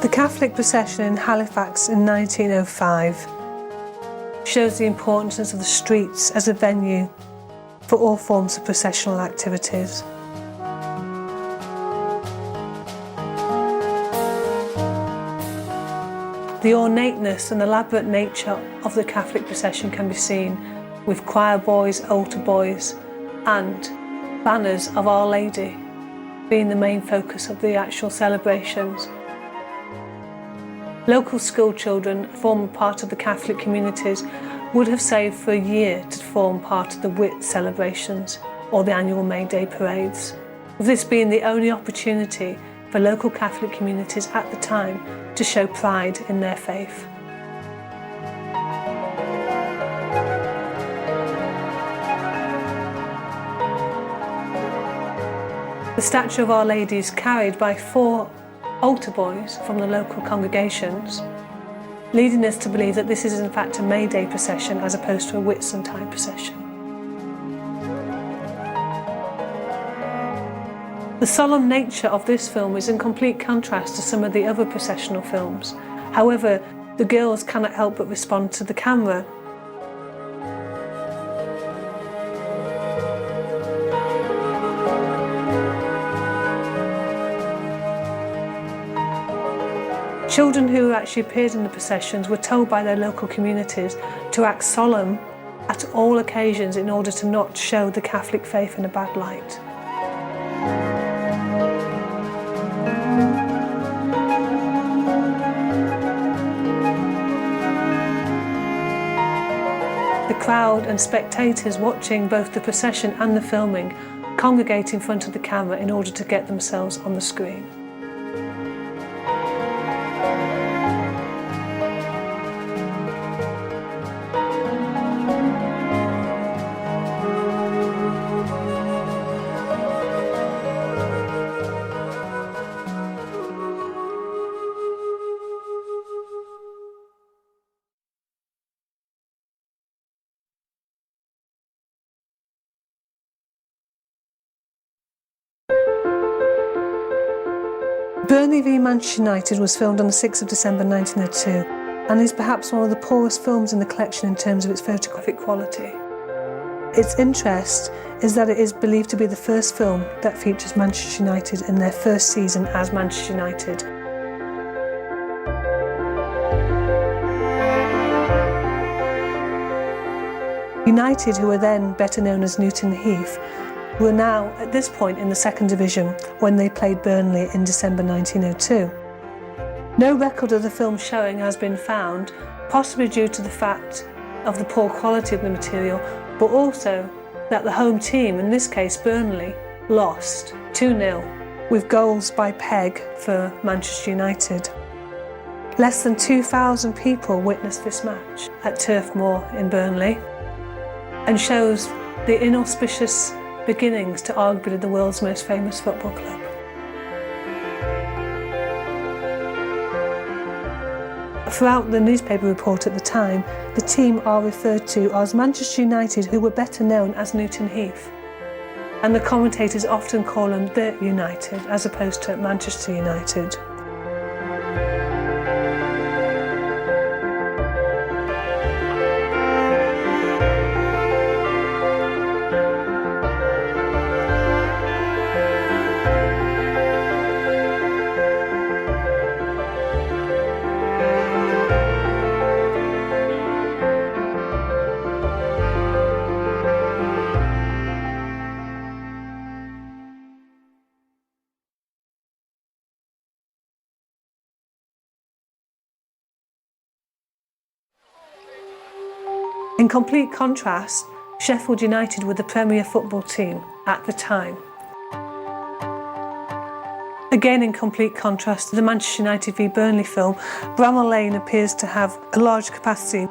The Catholic procession in Halifax in 1905. shows the importance of the streets as a venue for all forms of processional activities. The ornateness and elaborate nature of the Catholic procession can be seen with choir boys, altar boys and banners of Our Lady being the main focus of the actual celebrations. Local school children, former part of the Catholic communities, would have saved for a year to form part of the WIT celebrations or the annual May Day parades, with this being the only opportunity for local Catholic communities at the time to show pride in their faith. The statue of Our Lady is carried by 4 altar boys from the local congregations, leading us to believe that this is in fact a May Day procession as opposed to a Whitsuntide procession. The solemn nature of this film is in complete contrast to some of the other processional films. However, the girls cannot help but respond to the camera. Children who actually appeared in the processions were told by their local communities to act solemn at all occasions in order to not show the Catholic faith in a bad light. The crowd and spectators watching both the procession and the filming congregate in front of the camera in order to get themselves on the screen. Burnley v Manchester United was filmed on the 6th of December 1902 and is perhaps one of the poorest films in the collection in terms of its photographic quality. Its interest is that it is believed to be the first film that features Manchester United in their first season as Manchester United. United, who were then better known as Newton Heath, were now at this point in the second division when they played Burnley in December 1902. No record of the film showing has been found, possibly due to the fact of the poor quality of the material, but also that the home team, in this case Burnley, lost 2-0 with goals by Pegg for Manchester United. Less than 2,000 people witnessed this match at Turf Moor in Burnley and shows the inauspicious beginnings to arguably the world's most famous football club. Throughout the newspaper report at the time, the team are referred to as Manchester United, who were better known as Newton Heath. And the commentators often call them the United as opposed to Manchester United. In complete contrast, Sheffield United were the premier football team at the time. Again in complete contrast to the Manchester United v Burnley film, Bramall Lane appears to have a large capacity.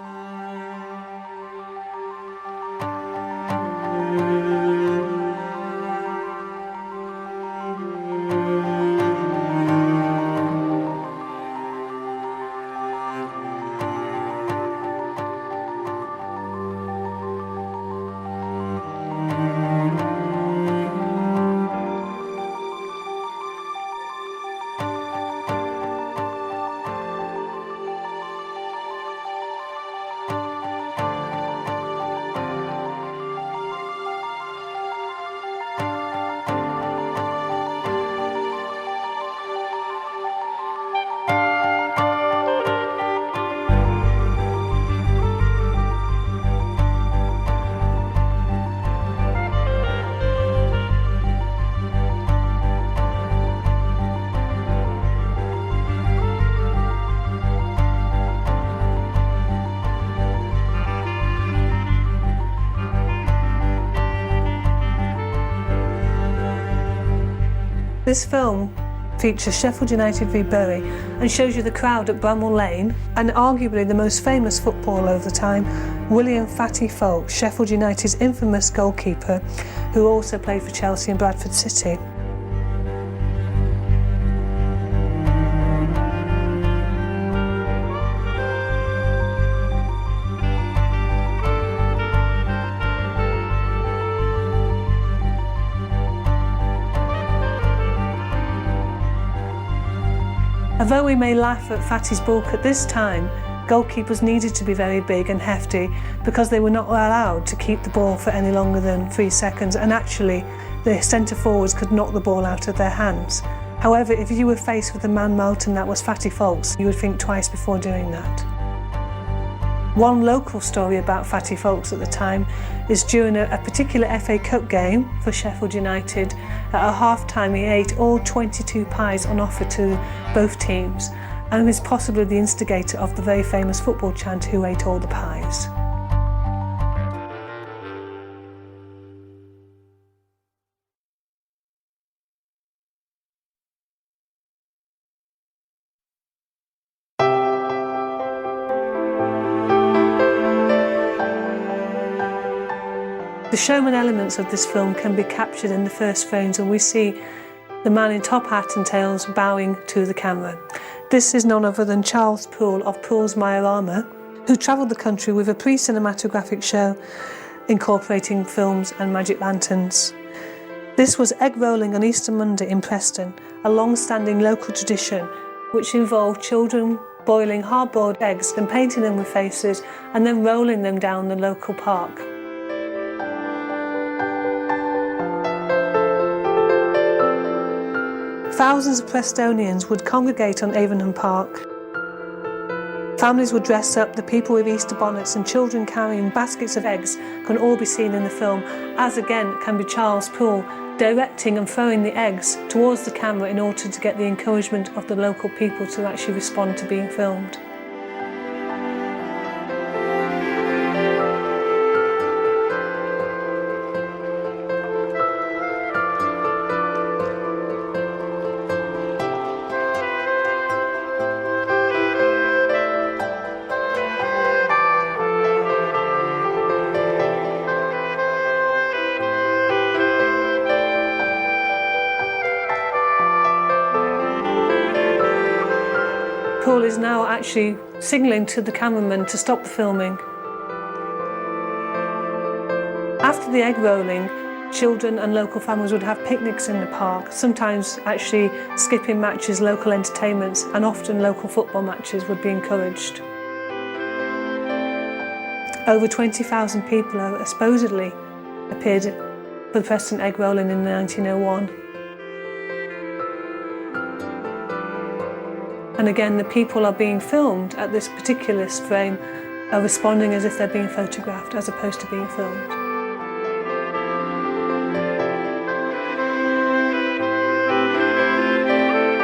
This film features Sheffield United v Bury and shows you the crowd at Bramall Lane and arguably the most famous footballer of the time, William Fatty Foulkes, Sheffield United's infamous goalkeeper, who also played for Chelsea and Bradford City. Although we may laugh at Fatty's bulk at this time, goalkeepers needed to be very big and hefty because they were not allowed to keep the ball for any longer than 3 seconds, and actually the centre forwards could knock the ball out of their hands. However, if you were faced with a man mountain that was Fatty Foulkes, you would think twice before doing that. One local story about Fatty Foulkes at the time is during a particular FA Cup game for Sheffield United. At a half-time he ate all 22 pies on offer to both teams and is possibly the instigator of the very famous football chant, "Who ate all the pies?" The showman elements of this film can be captured in the first frames, and we see the man in top hat and tails bowing to the camera. This is none other than Charles Poole of Poole's Maiorama, who travelled the country with a pre-cinematographic show incorporating films and magic lanterns. This was egg rolling on Easter Monday in Preston, a long-standing local tradition which involved children boiling hard-boiled eggs and painting them with faces and then rolling them down the local park. Thousands of Prestonians would congregate on Avonham Park. Families would dress up, the people with Easter bonnets and children carrying baskets of eggs can all be seen in the film, as again can be Charles Poole directing and throwing the eggs towards the camera in order to get the encouragement of the local people to actually respond to being filmed. Poole is now actually signalling to the cameraman to stop the filming. After the egg rolling, children and local families would have picnics in the park, sometimes actually skipping matches, local entertainments, and often local football matches would be encouraged. Over 20,000 people have supposedly appeared for the Preston egg rolling in 1901. And again, the people are being filmed at this particular frame are responding as if they're being photographed as opposed to being filmed.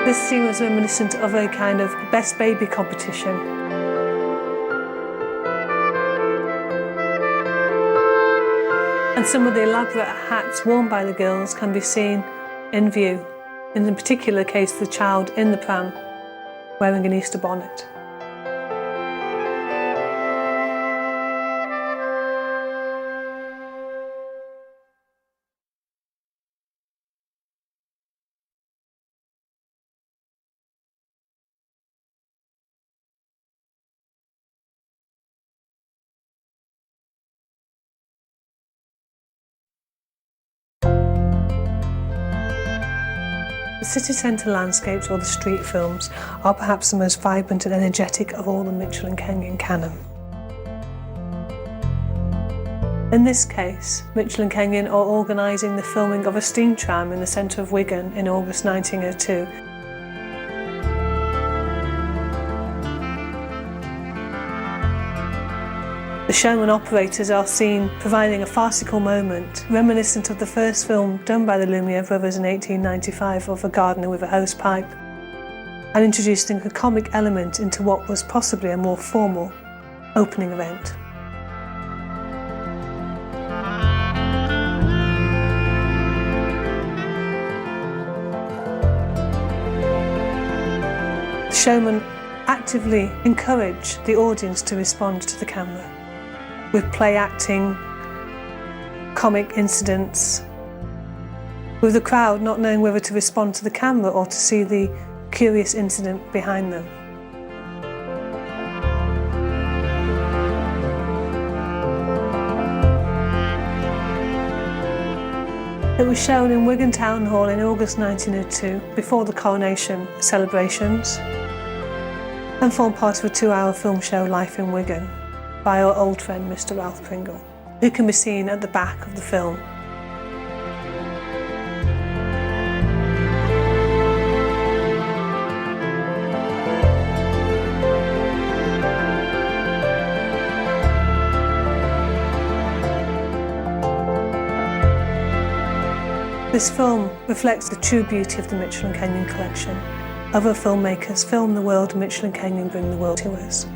This scene was reminiscent of a kind of best baby competition. And some of the elaborate hats worn by the girls can be seen in view. In the particular case, the child in the pram wearing an Easter bonnet. The city centre landscapes, or the street films, are perhaps the most vibrant and energetic of all the Mitchell and Kenyon canon. In this case, Mitchell and Kenyon are organising the filming of a steam tram in the centre of Wigan in August 1902. The showman operators are seen providing a farcical moment, reminiscent of the first film done by the Lumiere brothers in 1895 of A Gardener with a Hosepipe, and introducing a comic element into what was possibly a more formal opening event. showmen actively encourage the audience to respond to the camera with play acting, comic incidents, with the crowd not knowing whether to respond to the camera or to see the curious incident behind them. It was shown in Wigan Town Hall in August 1902 before the coronation celebrations and formed part of a 2-hour film show, Life in Wigan, by our old friend Mr. Ralph Pringle, who can be seen at the back of the film. This film reflects the true beauty of the Mitchell & Kenyon collection. Other filmmakers film the world, and Mitchell & Kenyon bring the world to us.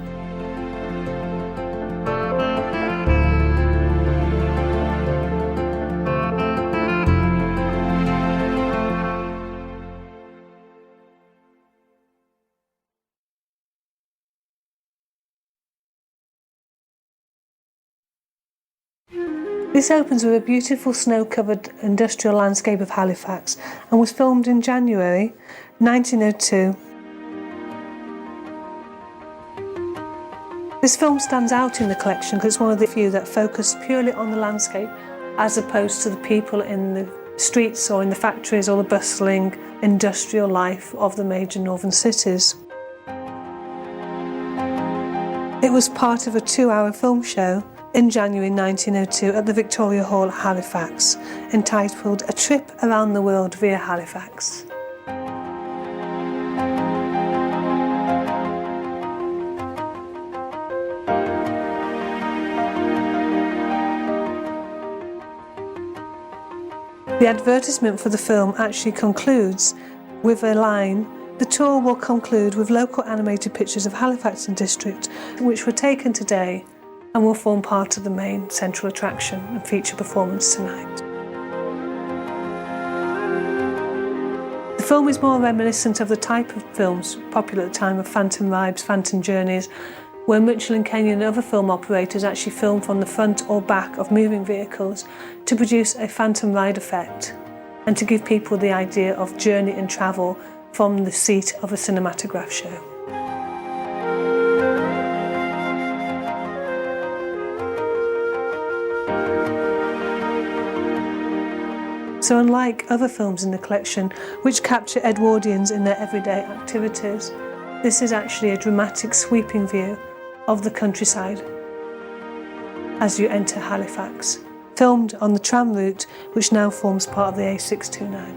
This opens with a beautiful snow-covered industrial landscape of Halifax and was filmed in January 1902. This film stands out in the collection because it's one of the few that focus purely on the landscape as opposed to the people in the streets or in the factories or the bustling industrial life of the major northern cities. It was part of a 2-hour film show in January 1902 at the Victoria Hall, Halifax, entitled A Trip Around the World via Halifax. The advertisement for the film actually concludes with a line, "The tour will conclude with local animated pictures of Halifax and district, which were taken today and will form part of the main central attraction and feature performance tonight." The film is more reminiscent of the type of films popular at the time of Phantom Rides, Phantom Journeys, where Mitchell & Kenyon and other film operators actually filmed from the front or back of moving vehicles to produce a phantom ride effect and to give people the idea of journey and travel from the seat of a cinematograph show. So unlike other films in the collection, which capture Edwardians in their everyday activities, this is actually a dramatic sweeping view of the countryside as you enter Halifax, filmed on the tram route which now forms part of the A629.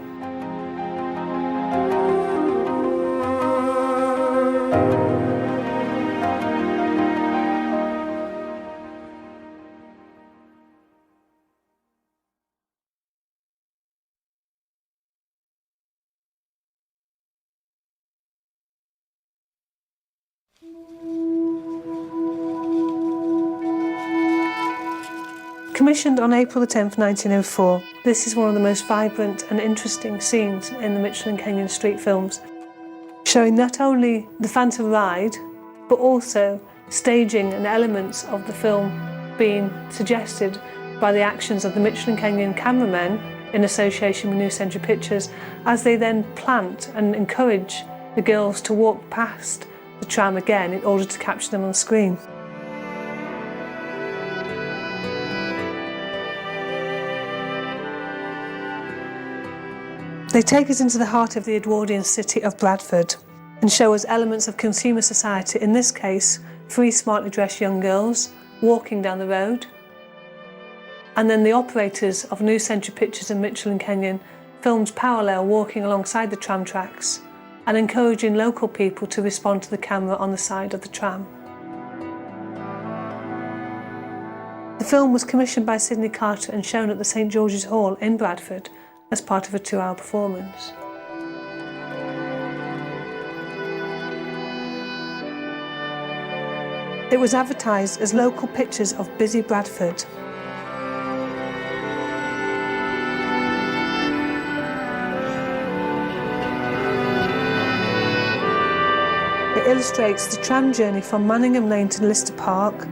Commissioned on April 10, 1904, this is one of the most vibrant and interesting scenes in the Mitchell & Kenyon street films, showing not only the Phantom Ride, but also staging and elements of the film being suggested by the actions of the Mitchell & Kenyon cameramen in association with New Century Pictures, as they then plant and encourage the girls to walk past the tram again in order to capture them on screen. They take us into the heart of the Edwardian city of Bradford and show us elements of consumer society, in this case, 3 smartly dressed young girls walking down the road, and then the operators of New Century Pictures and Mitchell & Kenyon filmed parallel walking alongside the tram tracks and encouraging local people to respond to the camera on the side of the tram. The film was commissioned by Sydney Carter and shown at the St George's Hall in Bradford as part of a 2-hour performance. It was advertised as local pictures of busy Bradford. illustrates the tram journey from Manningham Lane to Lister Park.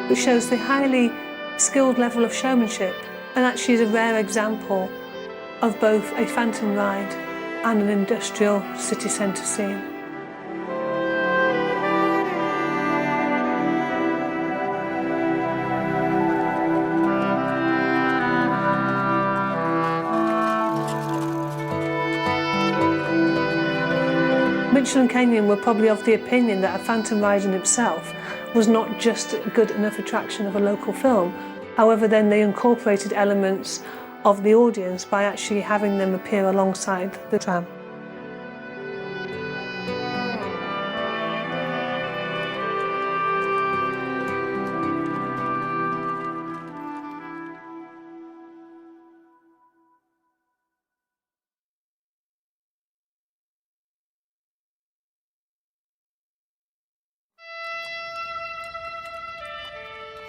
Which shows the highly skilled level of showmanship, and actually is a rare example of both a phantom ride and an industrial city centre scene. Mitchell and Kenyon were probably of the opinion that a phantom ride in itself was not just a good enough attraction of a local film. However, then they incorporated elements of the audience by actually having them appear alongside the tram.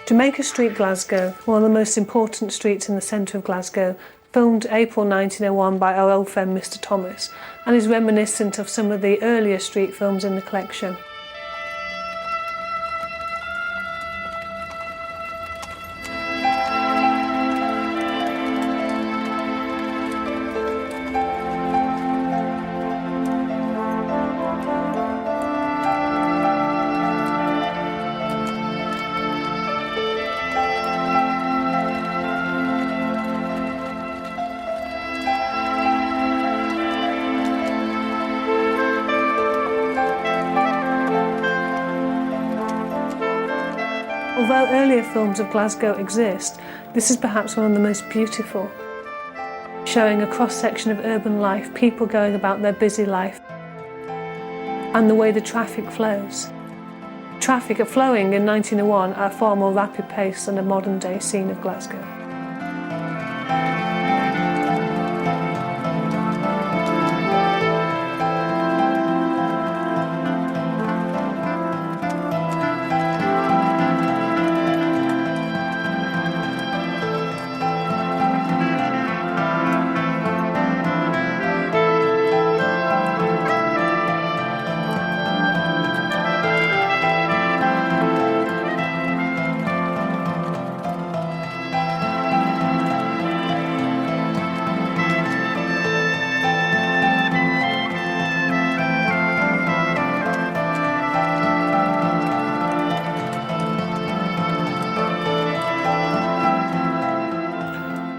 Jamaica Street, Glasgow, one of the most important streets in the centre of Glasgow, filmed April 1901 by our old friend Mr. Thomas, and is reminiscent of some of the earlier street films in the collection. Although earlier films of Glasgow exist, this is perhaps one of the most beautiful, showing a cross-section of urban life, people going about their busy life, and the way the traffic flows. Traffic flowing in 1901 at a far more rapid pace than a modern-day scene of Glasgow.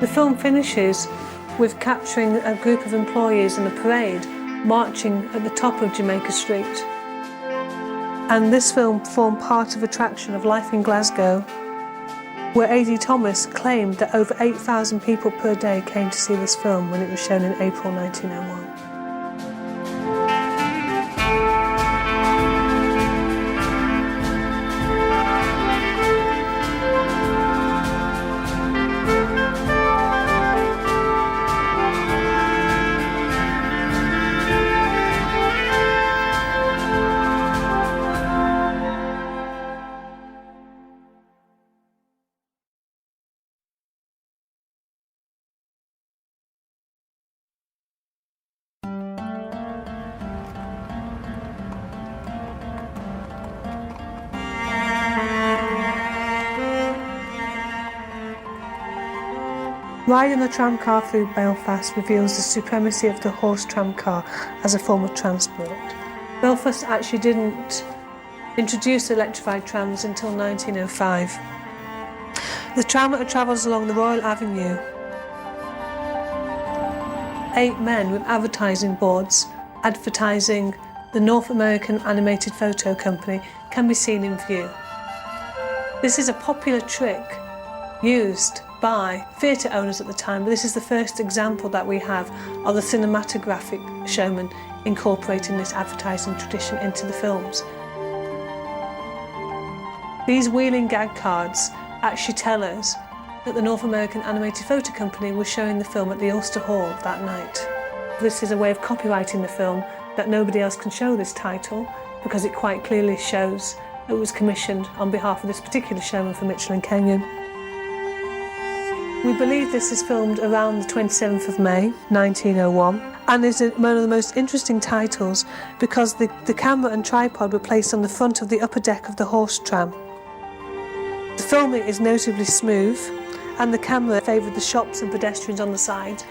The film finishes with capturing a group of employees in a parade marching at the top of Jamaica Street. And this film formed part of attraction of Life in Glasgow, where A.D. Thomas claimed that over 8,000 people per day came to see this film when it was shown in April 1901. Riding the tramcar through Belfast reveals the supremacy of the horse tramcar as a form of transport. Belfast actually didn't introduce electrified trams until 1905. The tram travels along the Royal Avenue. 8 men with advertising boards advertising the North American Animated Photo Company can be seen in view. This is a popular trick used by theatre owners at the time, but this is the first example that we have of the cinematographic showman incorporating this advertising tradition into the films. These wheeling gag cards actually tell us that the North American Animated Photo Company was showing the film at the Ulster Hall that night. This is a way of copyrighting the film, that nobody else can show this title because it quite clearly shows it was commissioned on behalf of this particular showman for Mitchell and Kenyon. We believe this is filmed around the 27th of May, 1901, and is one of the most interesting titles because the camera and tripod were placed on the front of the upper deck of the horse tram. The filming is notably smooth, and the camera favoured the shops and pedestrians on the side,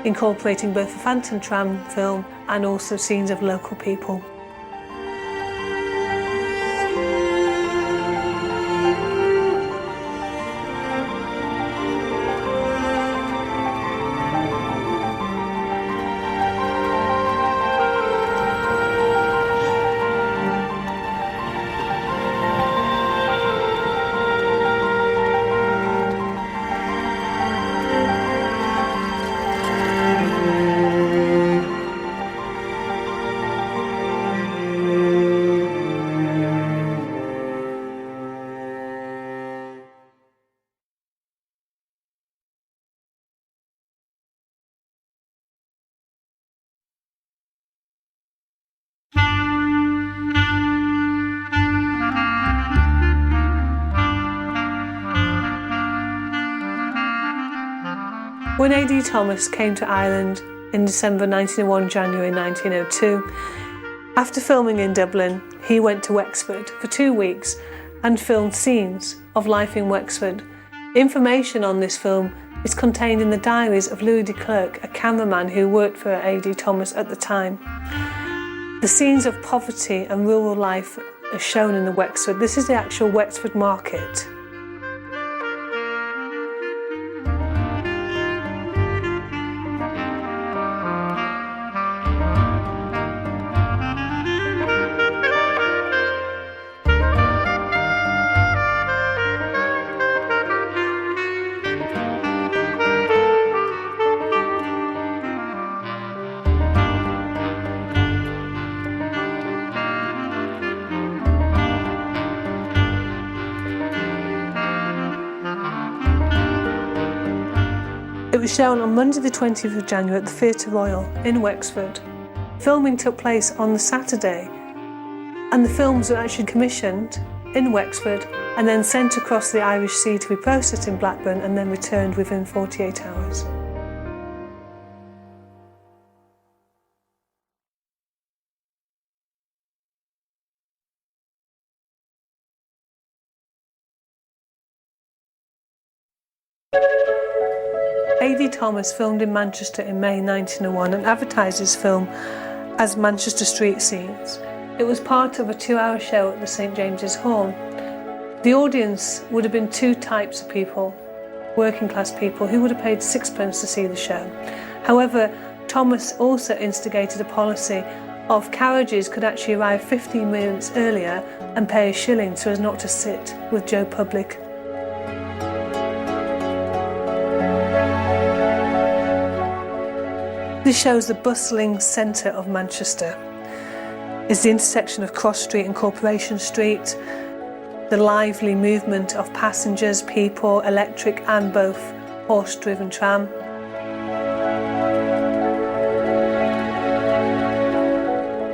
incorporating both the Phantom Tram film and also scenes of local people. When A.D. Thomas came to Ireland in December 1901, January 1902, after filming in Dublin, he went to Wexford for 2 weeks and filmed scenes of life in Wexford. Information on this film is contained in the diaries of Louis de Klerk, a cameraman who worked for A.D. Thomas at the time. The scenes of poverty and rural life are shown in the Wexford. This is the actual Wexford market. It was shown on Monday the 20th of January at the Theatre Royal in Wexford. Filming took place on the Saturday, and the films were actually commissioned in Wexford and then sent across the Irish Sea to be processed in Blackburn and then returned within 48 hours. A.D. Thomas filmed in Manchester in May 1901 and advertised his film as Manchester Street Scenes. It was part of a 2-hour show at the St James's Hall. The audience would have been 2 types of people: working class people who would have paid sixpence to see the show. However, Thomas also instigated a policy of carriages could actually arrive 15 minutes earlier and pay a shilling so as not to sit with Joe Public. This shows the bustling centre of Manchester. It's the intersection of Cross Street and Corporation Street, the lively movement of passengers, people, electric and both horse-driven tram.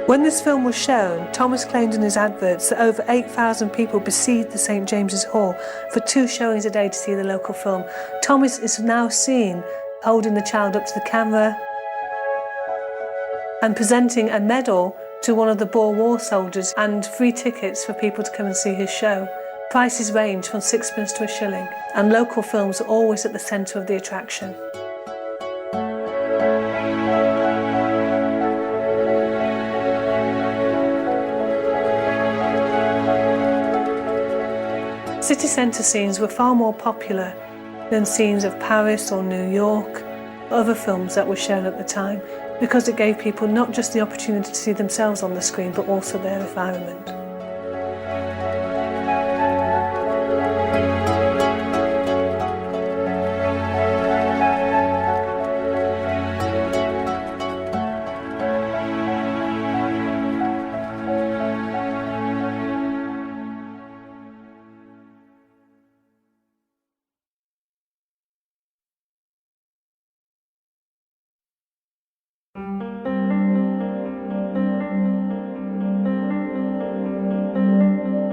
When this film was shown, Thomas claimed in his adverts that over 8,000 people besieged the St James's Hall for 2 showings a day to see the local film. Thomas is now seen holding the child up to the camera and presenting a medal to one of the Boer War soldiers and free tickets for people to come and see his show. Prices range from sixpence to a shilling, and local films are always at the centre of the attraction. City centre scenes were far more popular than scenes of Paris or New York or other films that were shown at the time, because it gave people not just the opportunity to see themselves on the screen, but also their environment.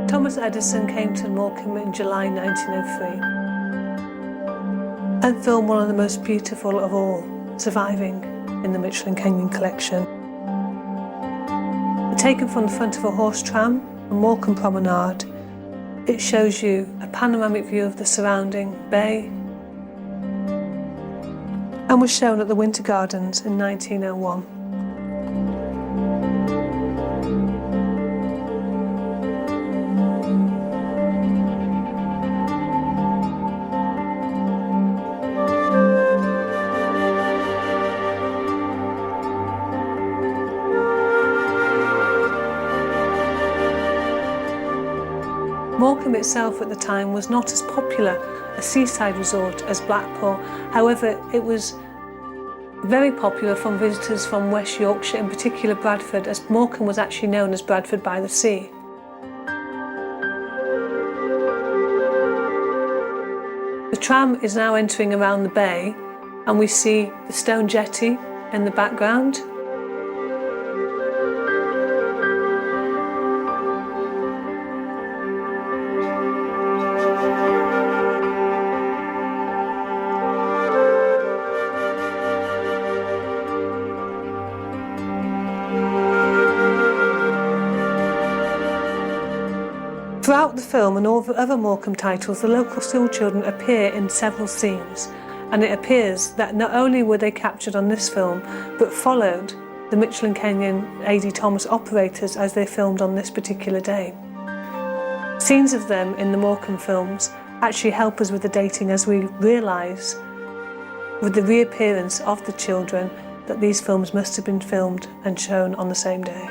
Thomas Edison came to Morecambe in July 1903. and film one of the most beautiful of all surviving in the Mitchell and Kenyon collection. Taken from the front of a horse tram on Morecambe Promenade, it shows you a panoramic view of the surrounding bay and was shown at the Winter Gardens in 1901. Morecambe itself at the time was not as popular a seaside resort as Blackpool. However, it was very popular from visitors from West Yorkshire, in particular Bradford, as Morecambe was actually known as Bradford by the Sea. The tram is now entering around the bay, and we see the stone jetty in the background. Throughout the film and all the other Morecambe titles, the local schoolchildren appear in several scenes, and it appears that not only were they captured on this film, but followed the Mitchell and Kenyon A.D. Thomas operators as they filmed on this particular day. Scenes of them in the Morecambe films actually help us with the dating, as we realise with the reappearance of the children that these films must have been filmed and shown on the same day.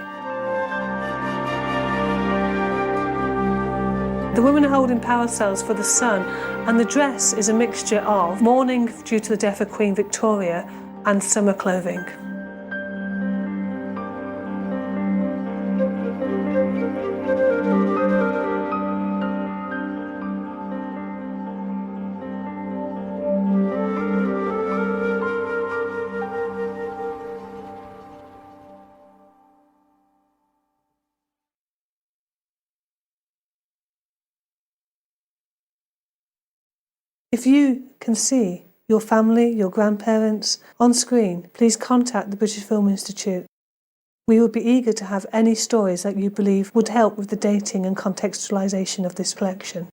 The women are holding parasols for the sun, and the dress is a mixture of mourning due to the death of Queen Victoria and summer clothing. If you can see your family, your grandparents on screen, please contact the British Film Institute. We would be eager to have any stories that you believe would help with the dating and contextualisation of this collection.